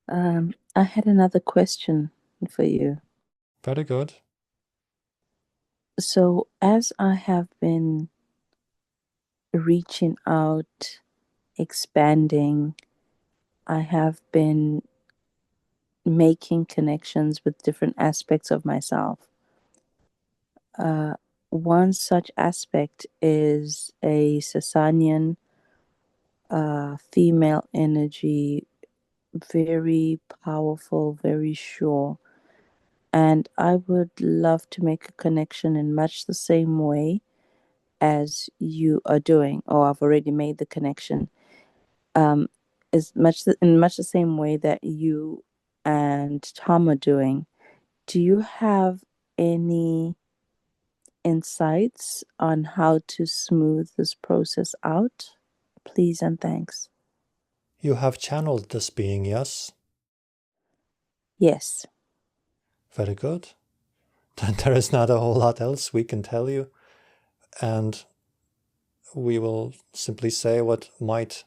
I had another question for you. Very good. So, as I have been reaching out, expanding, I have been making connections with different aspects of myself. One such aspect is a Sassanian female energy, very powerful, very sure. And I would love to make a connection in much the same way as you are doing, or I've already made the connection. In much the same way that you and Tom are doing. Do you have any insights on how to smooth this process out? Please and thanks. You have channeled this being, yes? Yes. Very good. Then there is not a whole lot else we can tell you. And we will simply say what might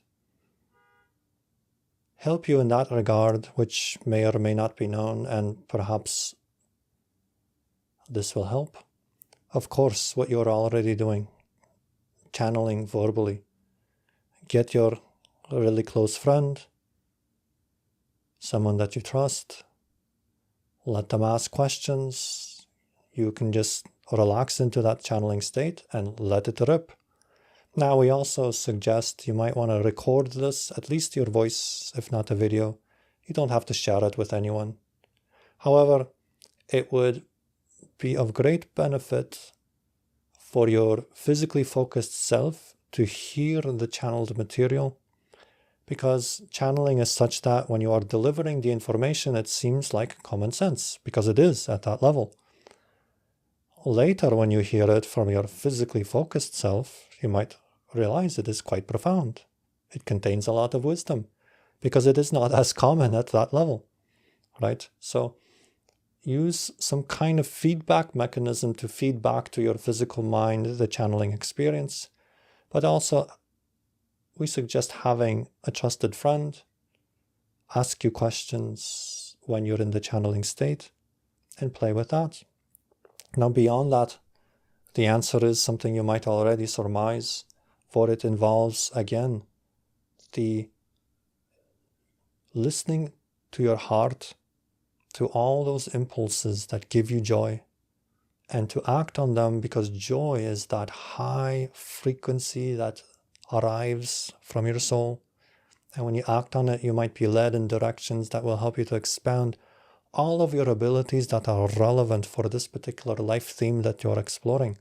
help you in that regard, which may or may not be known, and perhaps this will help. Of course, what you're already doing, channeling verbally. Get your really close friend, someone that you trust, let them ask questions. You can just relax into that channeling state and let it rip. Now, we also suggest you might want to record this, at least your voice, if not a video. You don't have to share it with anyone. However, it would be of great benefit for your physically focused self to hear the channeled material, because channeling is such that when you are delivering the information, it seems like common sense, because it is at that level. Later, when you hear it from your physically focused self, you might realize it is quite profound. It contains a lot of wisdom, because it is not as common at that level, right? So use some kind of feedback mechanism to feed back to your physical mind the channeling experience. But also, we suggest having a trusted friend ask you questions when you're in the channeling state and play with that. Now, beyond that, the answer is something you might already surmise, for it involves, again, the listening to your heart, to all those impulses that give you joy, and to act on them, because joy is that high frequency that arrives from your soul. And when you act on it, you might be led in directions that will help you to expand all of your abilities that are relevant for this particular life theme that you're exploring.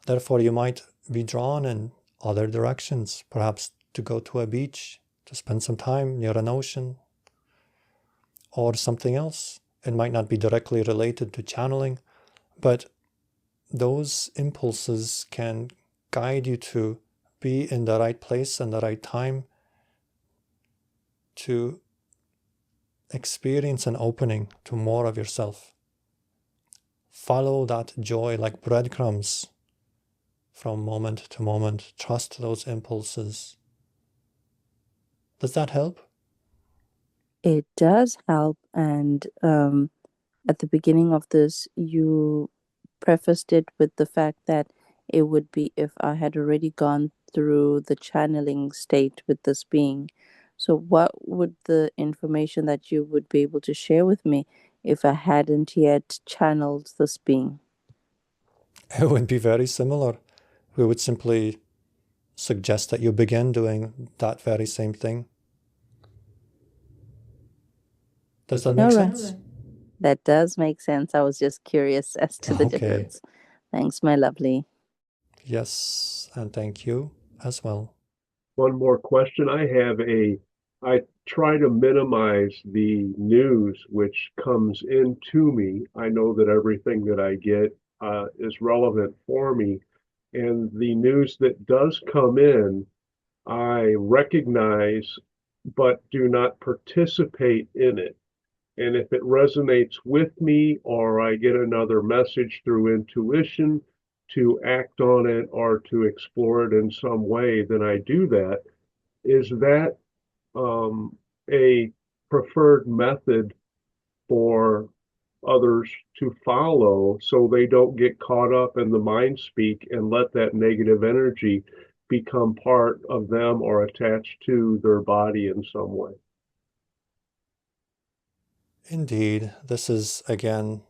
Therefore, you might be drawn in other directions, perhaps to go to a beach, to spend some time near an ocean, or something else. It might not be directly related to channeling, but those impulses can guide you to be in the right place and the right time to experience an opening to more of yourself. Follow that joy like breadcrumbs from moment to moment. Trust those impulses. Does that help? It does help. And at the beginning of this, you prefaced it with the fact that it would be if I had already gone through the channeling state with this being. So what would the information that you would be able to share with me if I hadn't yet channeled this being? It would be very similar. We would simply suggest that you begin doing that very same thing. Does that make sense? That does make sense. I was just curious as to the Okay. difference. Thanks, my lovely. Yes, and thank you as well. One more question. I try to minimize the news which comes into me. I know that everything that I get is relevant for me. And the news that does come in, I recognize, but do not participate in it. And if it resonates with me, or I get another message through intuition to act on it or to explore it in some way, then I do that. Is that a preferred method for others to follow, so they don't get caught up in the mind speak and let that negative energy become part of them or attached to their body in some way? Indeed, this is again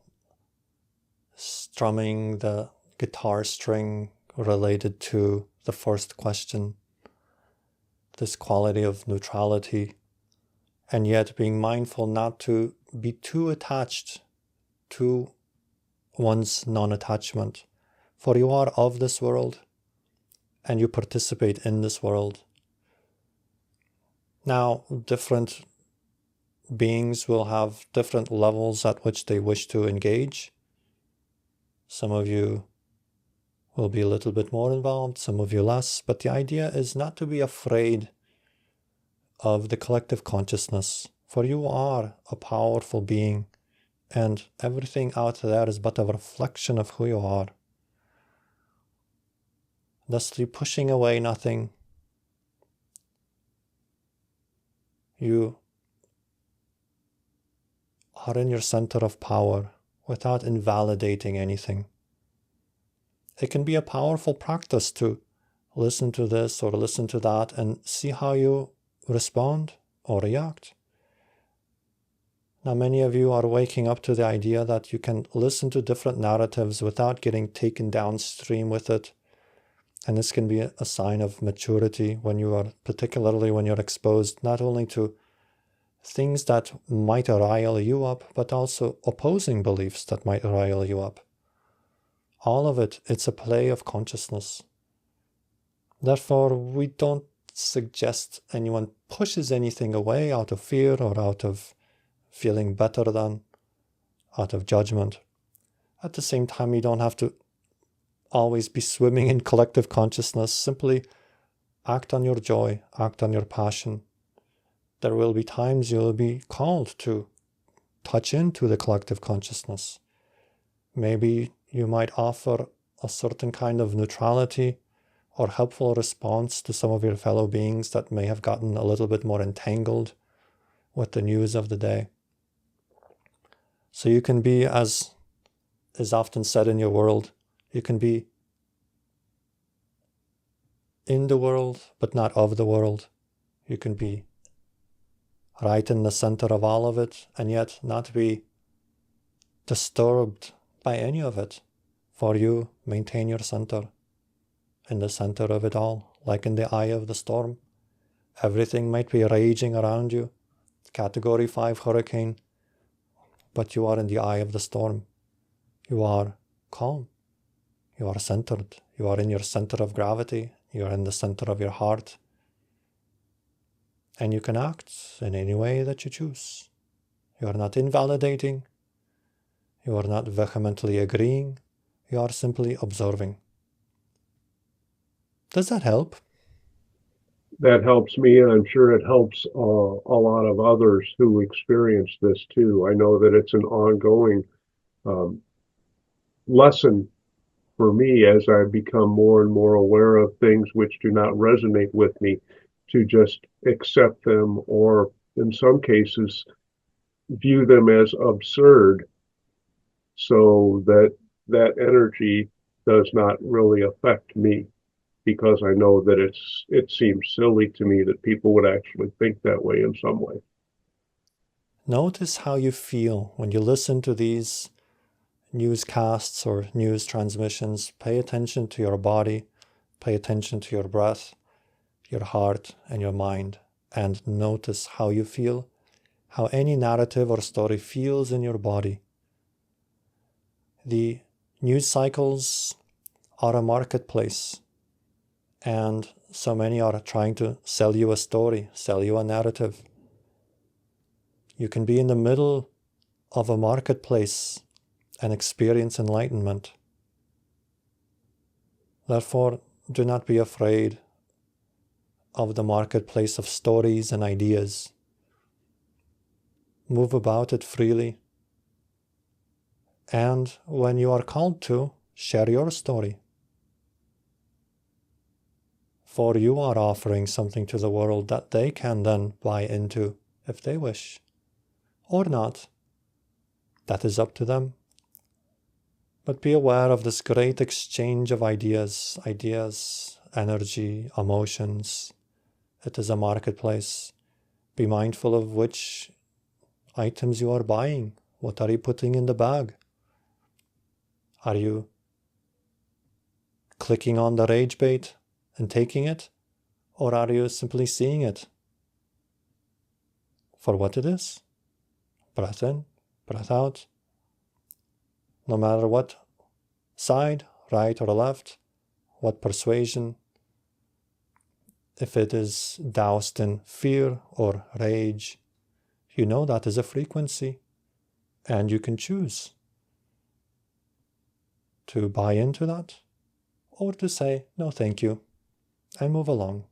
strumming the guitar string related to the first question, this quality of neutrality, and yet being mindful not to be too attached to one's non-attachment. For you are of this world, and you participate in this world. Now, different beings will have different levels at which they wish to engage. Some of you will be a little bit more involved, some of you less, but the idea is not to be afraid of the collective consciousness, for you are a powerful being, and everything out there is but a reflection of who you are. Thusly, pushing away nothing, you are in your center of power without invalidating anything. It can be a powerful practice to listen to this or listen to that and see how you respond or react. Now, many of you are waking up to the idea that you can listen to different narratives without getting taken downstream with it. And this can be a sign of maturity particularly when you're exposed not only to things that might rile you up, but also opposing beliefs that might rile you up. All of it, it's a play of consciousness. Therefore, we don't suggest anyone pushes anything away out of fear or out of feeling better than, out of judgment. At the same time, you don't have to always be swimming in collective consciousness. Simply act on your joy, act on your passion. There will be times you'll be called to touch into the collective consciousness. Maybe you might offer a certain kind of neutrality or helpful response to some of your fellow beings that may have gotten a little bit more entangled with the news of the day. So you can be, as is often said in your world, you can be in the world, but not of the world. You can be right in the center of all of it, and yet not be disturbed by any of it. For you, maintain your center, in the center of it all, like in the eye of the storm. Everything might be raging around you, Category 5 hurricane, but you are in the eye of the storm. You are calm. You are centered. You are in your center of gravity. You are in the center of your heart. And you can act in any way that you choose. You are not invalidating. You are not vehemently agreeing. You are simply observing. Does that help? That helps me, and I'm sure it helps a lot of others who experience this too. I know that it's an ongoing lesson for me as I become more and more aware of things which do not resonate with me, to just accept them, or in some cases view them as absurd, so that that energy does not really affect me, because I know that it seems silly to me that people would actually think that way in some way. Notice how you feel when you listen to these newscasts or news transmissions. Pay attention to your body, pay attention to your breath, your heart, and your mind, and notice how you feel, how any narrative or story feels in your body. The news cycles are a marketplace, and so many are trying to sell you a story, sell you a narrative. You can be in the middle of a marketplace and experience enlightenment. Therefore, do not be afraid of the marketplace of stories and ideas. Move about it freely. And when you are called to, share your story. For you are offering something to the world that they can then buy into if they wish. Or not. That is up to them. But be aware of this great exchange of ideas, energy, emotions. It is a marketplace. Be mindful of which items you are buying. What are you putting in the bag? Are you clicking on the rage bait and taking it? Or are you simply seeing it for what it is? Breath in, breath out. No matter what side, right or left, what persuasion, if it is doused in fear or rage, you know that is a frequency, and you can choose to buy into that or to say, no, thank you, and move along.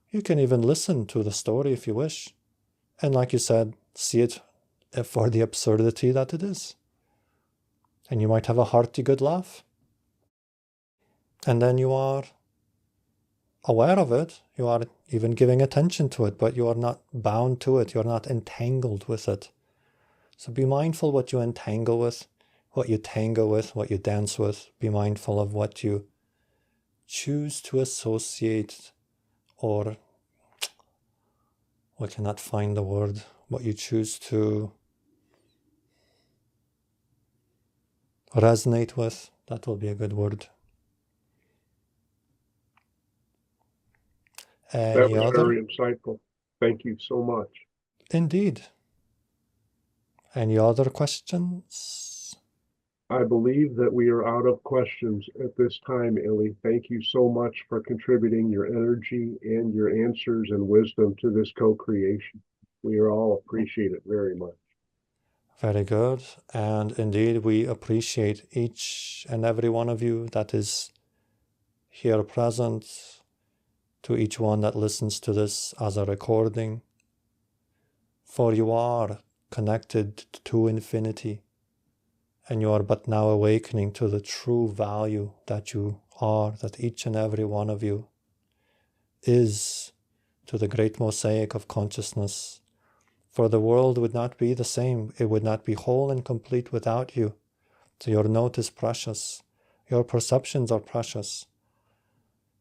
You can even listen to the story if you wish. And like you said, see it for the absurdity that it is. And you might have a hearty good laugh. And then you are aware of it. You are even giving attention to it, but you are not bound to it. You're not entangled with it. So be mindful what you entangle with, what you tango with, what you dance with. Be mindful of what you choose to associate, or I cannot find the word, what you choose to resonate with. That will be a good word. That Any was other? very insightful. Thank you so much. Indeed. Any other questions? I believe that we are out of questions at this time, Illi. Thank you so much for contributing your energy and your answers and wisdom to this co-creation. We all appreciate it very much. Very good. And indeed, we appreciate each and every one of you that is here present, to each one that listens to this as a recording. For you are connected to infinity, and you are but now awakening to the true value that you are, that each and every one of you is to the great mosaic of consciousness. For the world would not be the same. It would not be whole and complete without you. So your note is precious. Your perceptions are precious.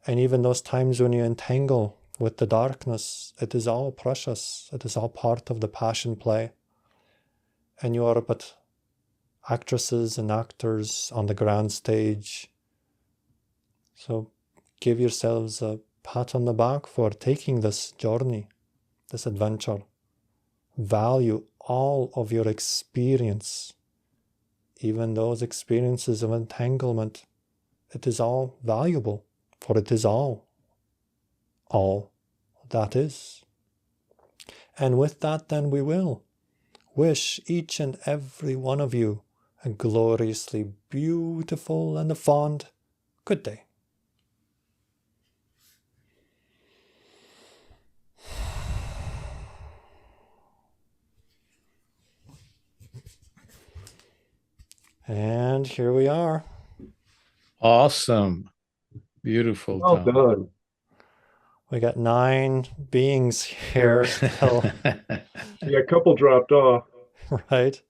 And even those times when you entangle with the darkness, it is all precious. It is all part of the passion play. And you are but actresses and actors on the grand stage. So give yourselves a pat on the back for taking this journey, this adventure. Value all of your experience, even those experiences of entanglement. It is all valuable, for it is all that is. And with that, then, we will wish each and every one of you a gloriously beautiful and a fond good day. And here we are. Awesome. Beautiful, Well Tom. done. We got 9 beings here still, Yeah, a couple dropped off. right?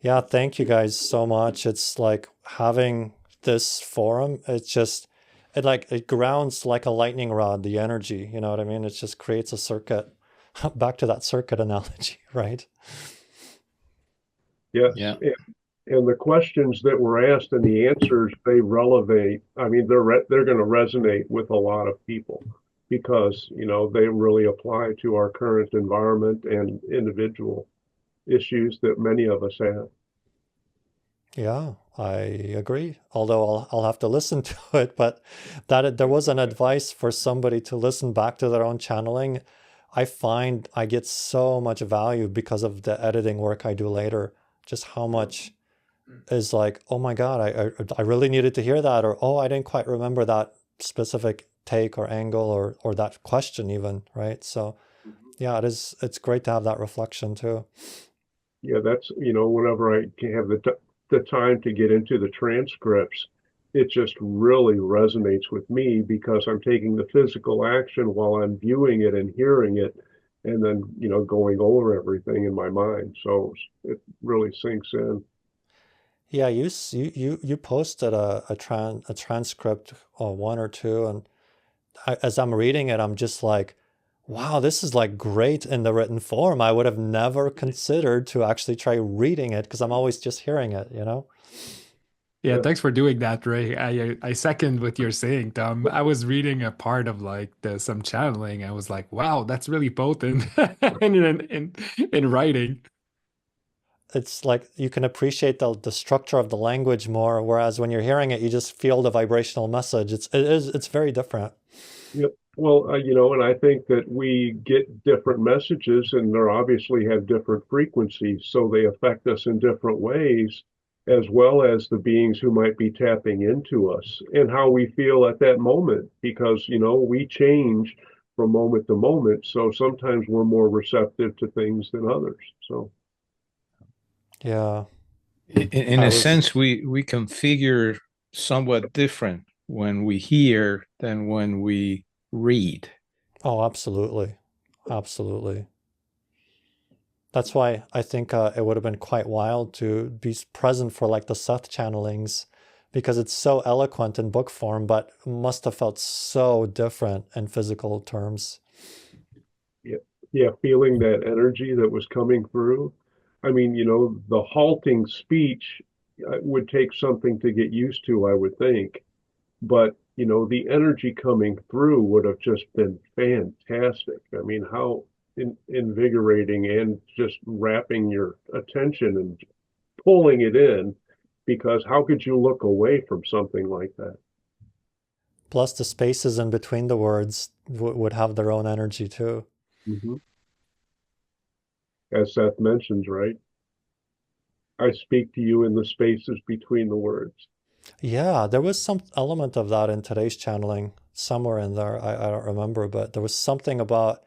Yeah, thank you guys so much. It's like having this forum, it grounds like a lightning rod, the energy, you know what I mean? It just creates a circuit. Back to that circuit analogy, right? Yes. Yeah. And the questions that were asked and the answers, they relevate. I mean, they're going to resonate with a lot of people because, they really apply to our current environment and individual issues that many of us have. Yeah, I agree. Although I'll have to listen to it, but there was an advice for somebody to listen back to their own channeling. I find I get so much value because of the editing work I do later. Just how much is like, oh my God, I really needed to hear that, or oh, I didn't quite remember that specific take or angle or that question even, right? So yeah, it's great to have that reflection too. Yeah, that's, whenever I can have the time to get into the transcripts, it just really resonates with me because I'm taking the physical action while I'm viewing it and hearing it, and then, going over everything in my mind. So it really sinks in. Yeah, you posted a transcript or one or two, and as I'm reading it, I'm just like, wow, this is like great in the written form. I would have never considered to actually try reading it because I'm always just hearing it, Yeah, Yeah. thanks for doing that, Ray. I second what you're saying, Tom. I was reading a part of like some channeling. I was like, wow, that's really potent in writing. It's like you can appreciate the structure of the language more, whereas when you're hearing it, you just feel the vibrational message. It's very different. Yep. Well, and I think that we get different messages and they obviously have different frequencies, so they affect us in different ways. as well as the beings who might be tapping into us and how we feel at that moment, because, we change from moment to moment. So sometimes we're more receptive to things than others. So, Yeah. In I a was, sense, we configure somewhat different when we hear than when we read. oh, absolutely. Absolutely. That's why I think it would have been quite wild to be present for like the Seth channelings, because it's so eloquent in book form, but must have felt so different in physical terms. yeah, yeah, feeling that energy that was coming through. I mean, the halting speech would take something to get used to, I would think. But, the energy coming through would have just been fantastic. I mean, how invigorating, and just wrapping your attention and pulling it in, because how could you look away from something like that? Plus, the spaces in between the words would have their own energy too. Hmm. As Seth mentions, right? I speak to you in the spaces between the words. Yeah, there was some element of that in today's channeling, somewhere in there. I don't remember, but there was something about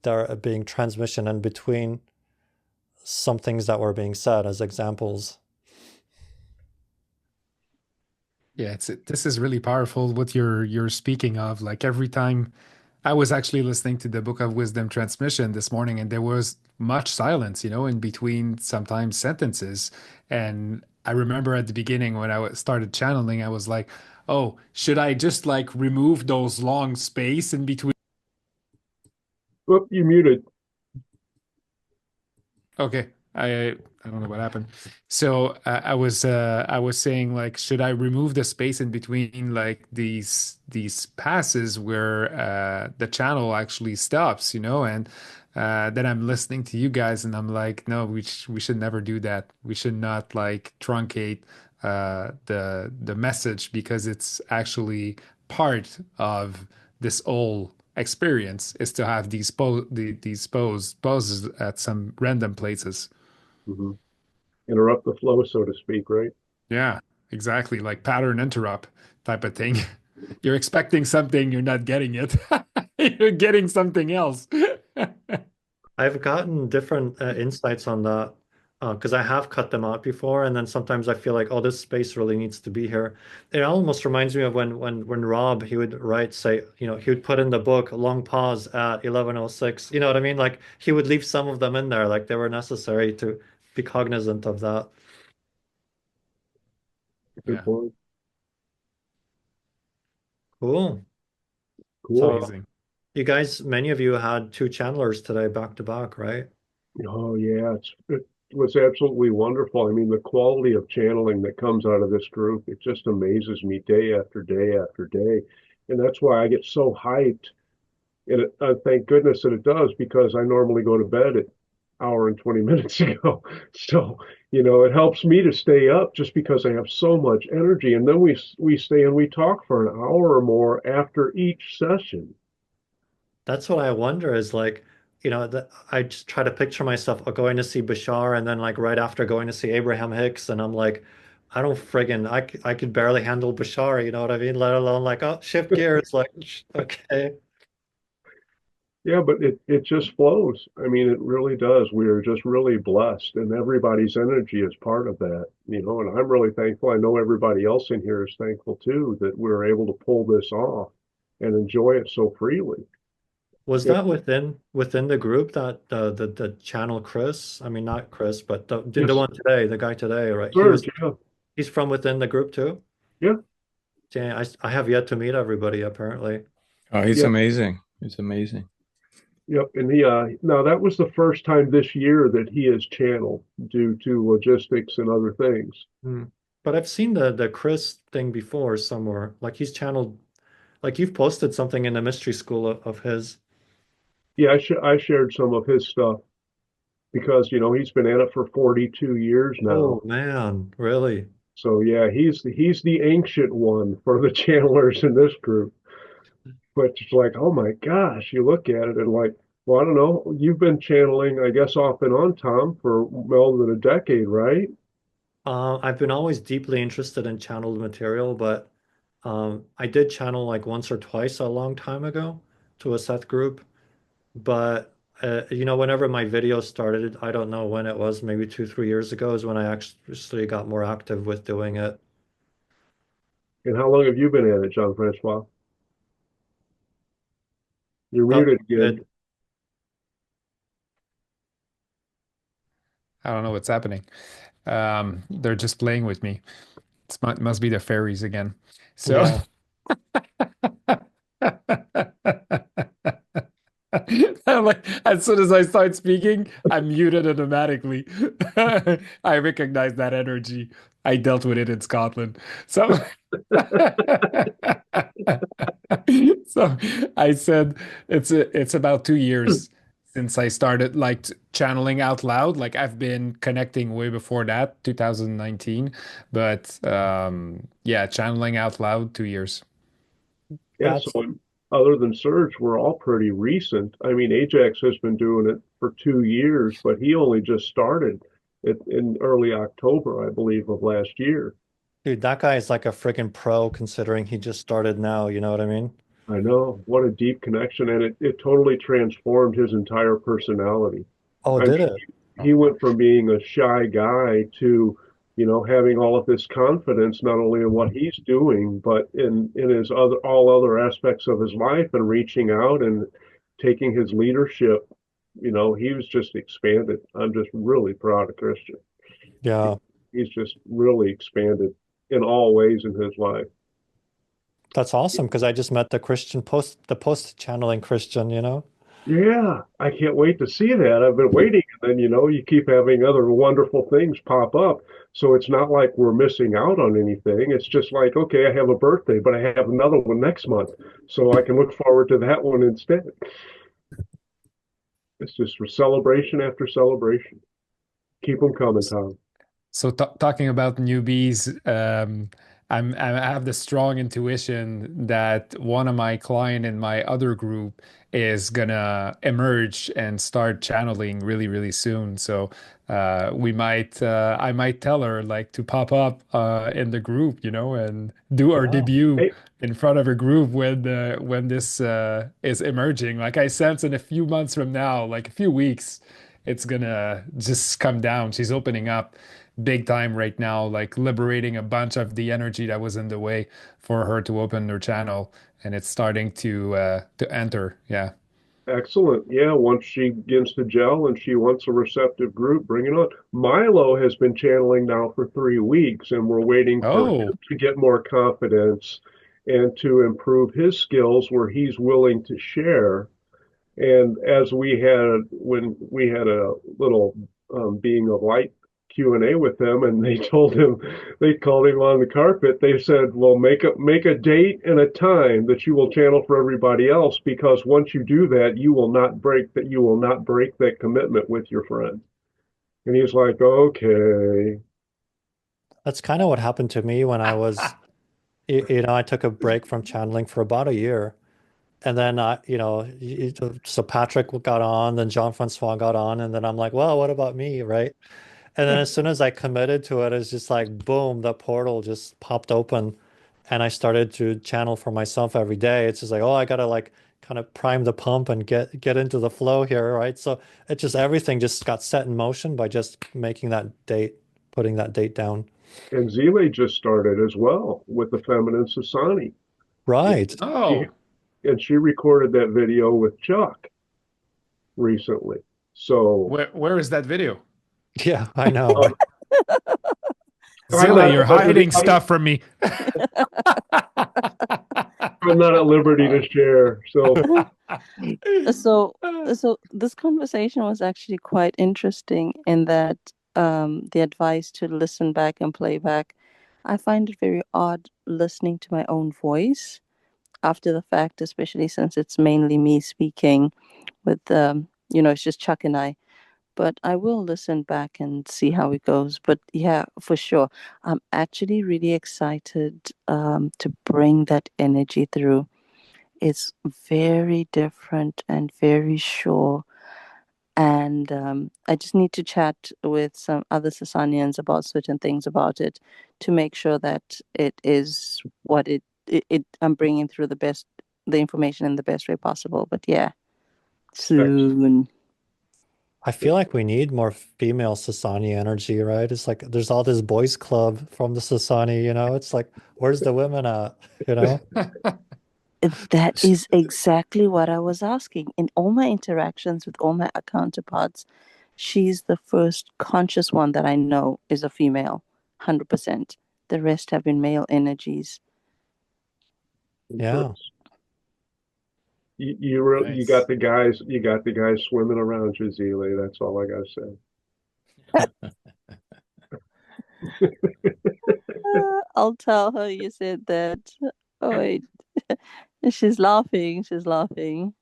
there being transmission in between some things that were being said as examples. Yeah, this is really powerful what you're speaking of. Like every time I was actually listening to the Book of Wisdom transmission this morning, and there was much silence, in between sometimes sentences. And I remember at the beginning when started channeling, I was like, "Oh, should I just like remove those long space in between?" Whoop, you muted. Okay, I don't know what happened. So I was saying like, should I remove the space in between like these passes where the channel actually stops, and then I'm listening to you guys and I'm like, no, we should never do that. We should not like truncate the message because it's actually part of this whole experience is to have these pauses at some random places. Hmm. Interrupt the flow, so to speak, right? Yeah, exactly. Like pattern interrupt type of thing. You're expecting something, you're not getting it. You're getting something else. I've gotten different insights on that because I have cut them out before, and then sometimes I feel like, oh, this space really needs to be here. It almost reminds me of when Rob he would write, say, he would put in the book long pause at 11:06. You know what I mean? Like he would leave some of them in there, like they were necessary to be cognizant of that. Good Yeah, point. Cool. Cool. So amazing. you guys, many of you had two channelers today back to back, right? Oh yeah, it was absolutely wonderful. I mean, the quality of channeling that comes out of this group, it just amazes me day after day after day. And that's why I get so hyped. And thank goodness that it does, because I normally go to bed at hour and 20 minutes ago. So, it helps me to stay up just because I have so much energy. And then we stay and we talk for an hour or more after each session. That's what I wonder is like, I just try to picture myself going to see Bashar and then like right after going to see Abraham Hicks. And I'm like, I don't friggin', I could barely handle Bashar, you know what I mean? Let alone like, oh, shift gears. Like, okay. Yeah, but it just flows. I mean, it really does. We are just really blessed, and everybody's energy is part of that, and I'm really thankful. I know everybody else in here is thankful too that we're able to pull this off and enjoy it so freely. Was It, that within the group that the channel Chris? I mean, not Chris, but the yes, one today, the guy today, right? Serge, yeah, He's from within the group too. yeah, Dang, I have yet to meet everybody apparently. Oh, he's yeah, amazing. He's amazing. yep. And now that was the first time this year that he has channeled due to logistics and other things. Hmm. But I've seen the Chris thing before somewhere. Like he's channeled, like you've posted something in the mystery school of his. Yeah, I shared some of his stuff because he's been at it for 42 years Oh now. man, really? So yeah, he's the ancient one for the channelers in this group. But it's like, oh my gosh, you look at it and like, well, I don't know. You've been channeling, I guess, off and on, Tom, for more than a decade, right? I've been always deeply interested in channeled material, but I did channel like once or twice a long time ago to a Seth group. But whenever my videos started, I don't know when it was, maybe 2, 3 years ago is when I actually got more active with doing it. And how long have you been at it, John Francois? You're Oh, muted again. I don't know what's happening. They're just playing with me. It must be the fairies again. So yeah. like as soon as I start speaking, I'm muted automatically. I recognize that energy. I dealt with it in Scotland. So so I said it's about 2 years since I started like channeling out loud. Like I've been connecting way before that, 2019. But yeah, channeling out loud, 2 years. Yeah, so That's other than Serge, we're all pretty recent. I mean, Ajax has been doing it for 2 years, but he only just started it in early October, I believe, of last year. Dude, that guy is like a freaking pro considering he just started now, you know what I mean? I know, what a deep connection, and it totally transformed his entire personality. Oh, I did mean, it? he went from being a shy guy to, having all of this confidence, not only in what he's doing, but in his all other aspects of his life and reaching out and taking his leadership. He was just expanded. I'm just really proud of Christian. Yeah. He's just really expanded in all ways in his life. That's awesome because I just met the post channeling Christian, you know? Yeah, I can't wait to see that. I've been waiting, and then you keep having other wonderful things pop up. So it's not like we're missing out on anything. It's just like, okay, I have a birthday, but I have another one next month, so I can look forward to that one instead. It's just for celebration after celebration. Keep them coming, Tom. So talking about newbies, I have the strong intuition that one of my client in my other group is gonna emerge and start channeling really, really soon. So I might tell her like to pop up in the group, and do our Yeah. debut Hey, in front of a group when this is emerging. Like I sense in a few months from now, like a few weeks, it's gonna just come down. She's opening up big time right now, like liberating a bunch of the energy that was in the way for her to open her channel, and it's starting to enter. Yeah. excellent. Yeah, once she begins to gel and she wants a receptive group, bring it on. Milo has been channeling now for 3 weeks, and we're waiting for Oh, him to get more confidence and to improve his skills where he's willing to share. And as when we had a little being of light Q&A with them, and they called him on the carpet. They said, well, make a date and a time that you will channel for everybody else, because once you do that, you will not break that commitment with your friend. And he's like, okay. That's kind of what happened to me when I took a break from channeling for about a year. And then so Patrick got on, then Jean-Francois got on, and then I'm like, well, what about me, right? And then as soon as I committed to it, it's just like boom, the portal just popped open, and I started to channel for myself every day. It's just like, oh, I gotta like kind of prime the pump and get into the flow here, right? So it just everything just got set in motion by just making that date, putting that date down. And Zile just started as well with the feminine Sassani. Right. She, oh, and she recorded that video with Chuck recently. So where is that video? Yeah, I know. uh, I'm Zilla, not you're at liberty. hiding stuff from me. I'm not at liberty to share. So So, so this conversation was actually quite interesting in that the advice to listen back and play back. I find it very odd listening to my own voice after the fact, especially since it's mainly me speaking with, it's just Chuck and I. But I will listen back and see how it goes. But yeah, for sure. I'm actually really excited to bring that energy through. It's very different and very sure. And I just need to chat with some other Sassanians about certain things about it to make sure that it is what I'm bringing through the information in the best way possible. But yeah, soon. I feel like we need more female Sassani energy, right? It's like there's all this boys club from the Sassani, you know? It's like, where's the women at, you know? That is exactly what I was asking. In all my interactions with all my counterparts, she's the first conscious one that I know is a female, 100%. The rest have been male energies. Yeah. You got the guys swimming around you, Zili. That's all I gotta say. I'll tell her you said that. Oh wait. She's laughing. She's laughing.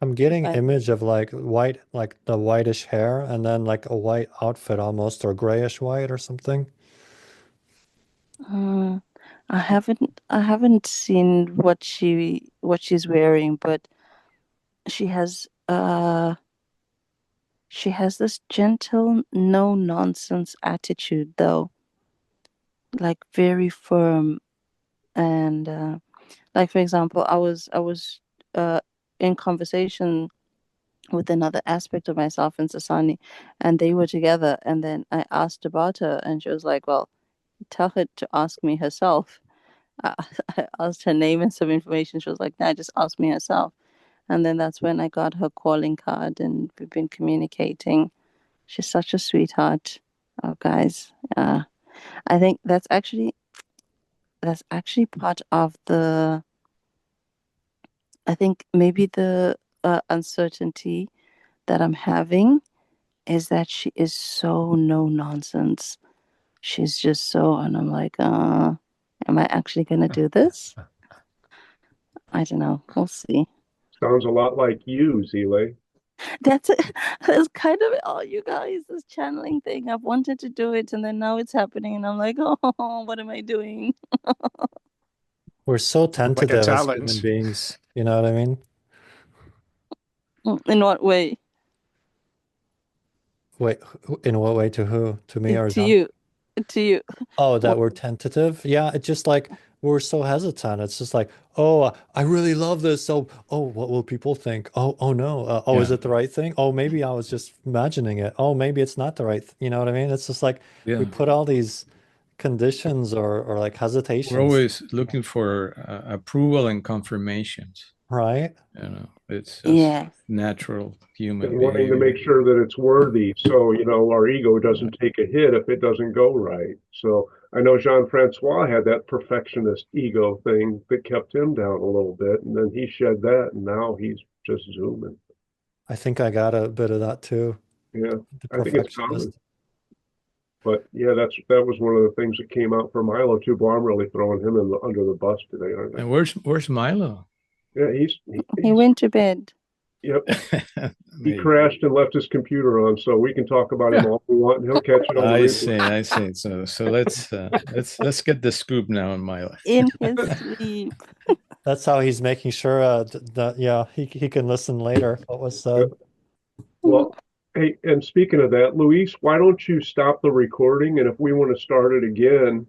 I'm getting image of like white, like the whitish hair, and then like a white outfit almost, or grayish white or something. I haven't seen what she's wearing, but she has this gentle, no nonsense attitude though. Like very firm, and like for example, I was in conversation with another aspect of myself and Sassani, and they were together, and then I asked about her, and she was like, well, tell her to ask me herself. I asked her name and some information. She was like, nah, just ask me herself. And then that's when I got her calling card, and we've been communicating. She's such a sweetheart. Oh, guys. I think that's actually part of the, I think maybe the uncertainty that I'm having is that she is so no nonsense. She's just so, and I'm like, am I actually going to do this? I don't know. We'll see. Sounds a lot like you, Zile. That's kind of all, you guys, this channeling thing. I've wanted to do it, and then now it's happening, and I'm like, oh, what am I doing? We're so tentative as human challenge. beings. You know what I mean? In what way? Wait, in what way to who? To me or To John? you. To you. Oh, that we're tentative? Yeah, it's just like we're so hesitant. It's just like, oh, I really love this. So, oh, what will people think? Oh no. Oh, is Yeah. it the right thing? Oh, maybe I was just imagining it. Oh, maybe it's not the right you know what I mean? It's just like we Yeah. put all these conditions or like We're hesitations, always looking for approval and confirmations. right? You know, it's just Yeah. natural human And wanting to behavior. make sure that it's worthy. So, our ego doesn't take a hit if it doesn't go right. So I know Jean-Francois had that perfectionist ego thing that kept him down a little bit. And then he shed that, and now he's just zooming. I think I got a bit of that too. Yeah, The I think it's common. perfectionist. But yeah, that was one of the things that came out for Milo too. Boy, I'm really throwing him under the bus today, aren't I? And where's Milo? Yeah, He went to bed. Yep. He Maybe. crashed and left his computer on, so we can talk about him all we want, and he'll catch it on the I replay. see. So let's get the scoop now on Milo. In his sleep. That's how he's making sure that yeah, he can listen later what was said. Well, hey, and speaking of that, Luis, why don't you stop the recording? And if we want to start it again,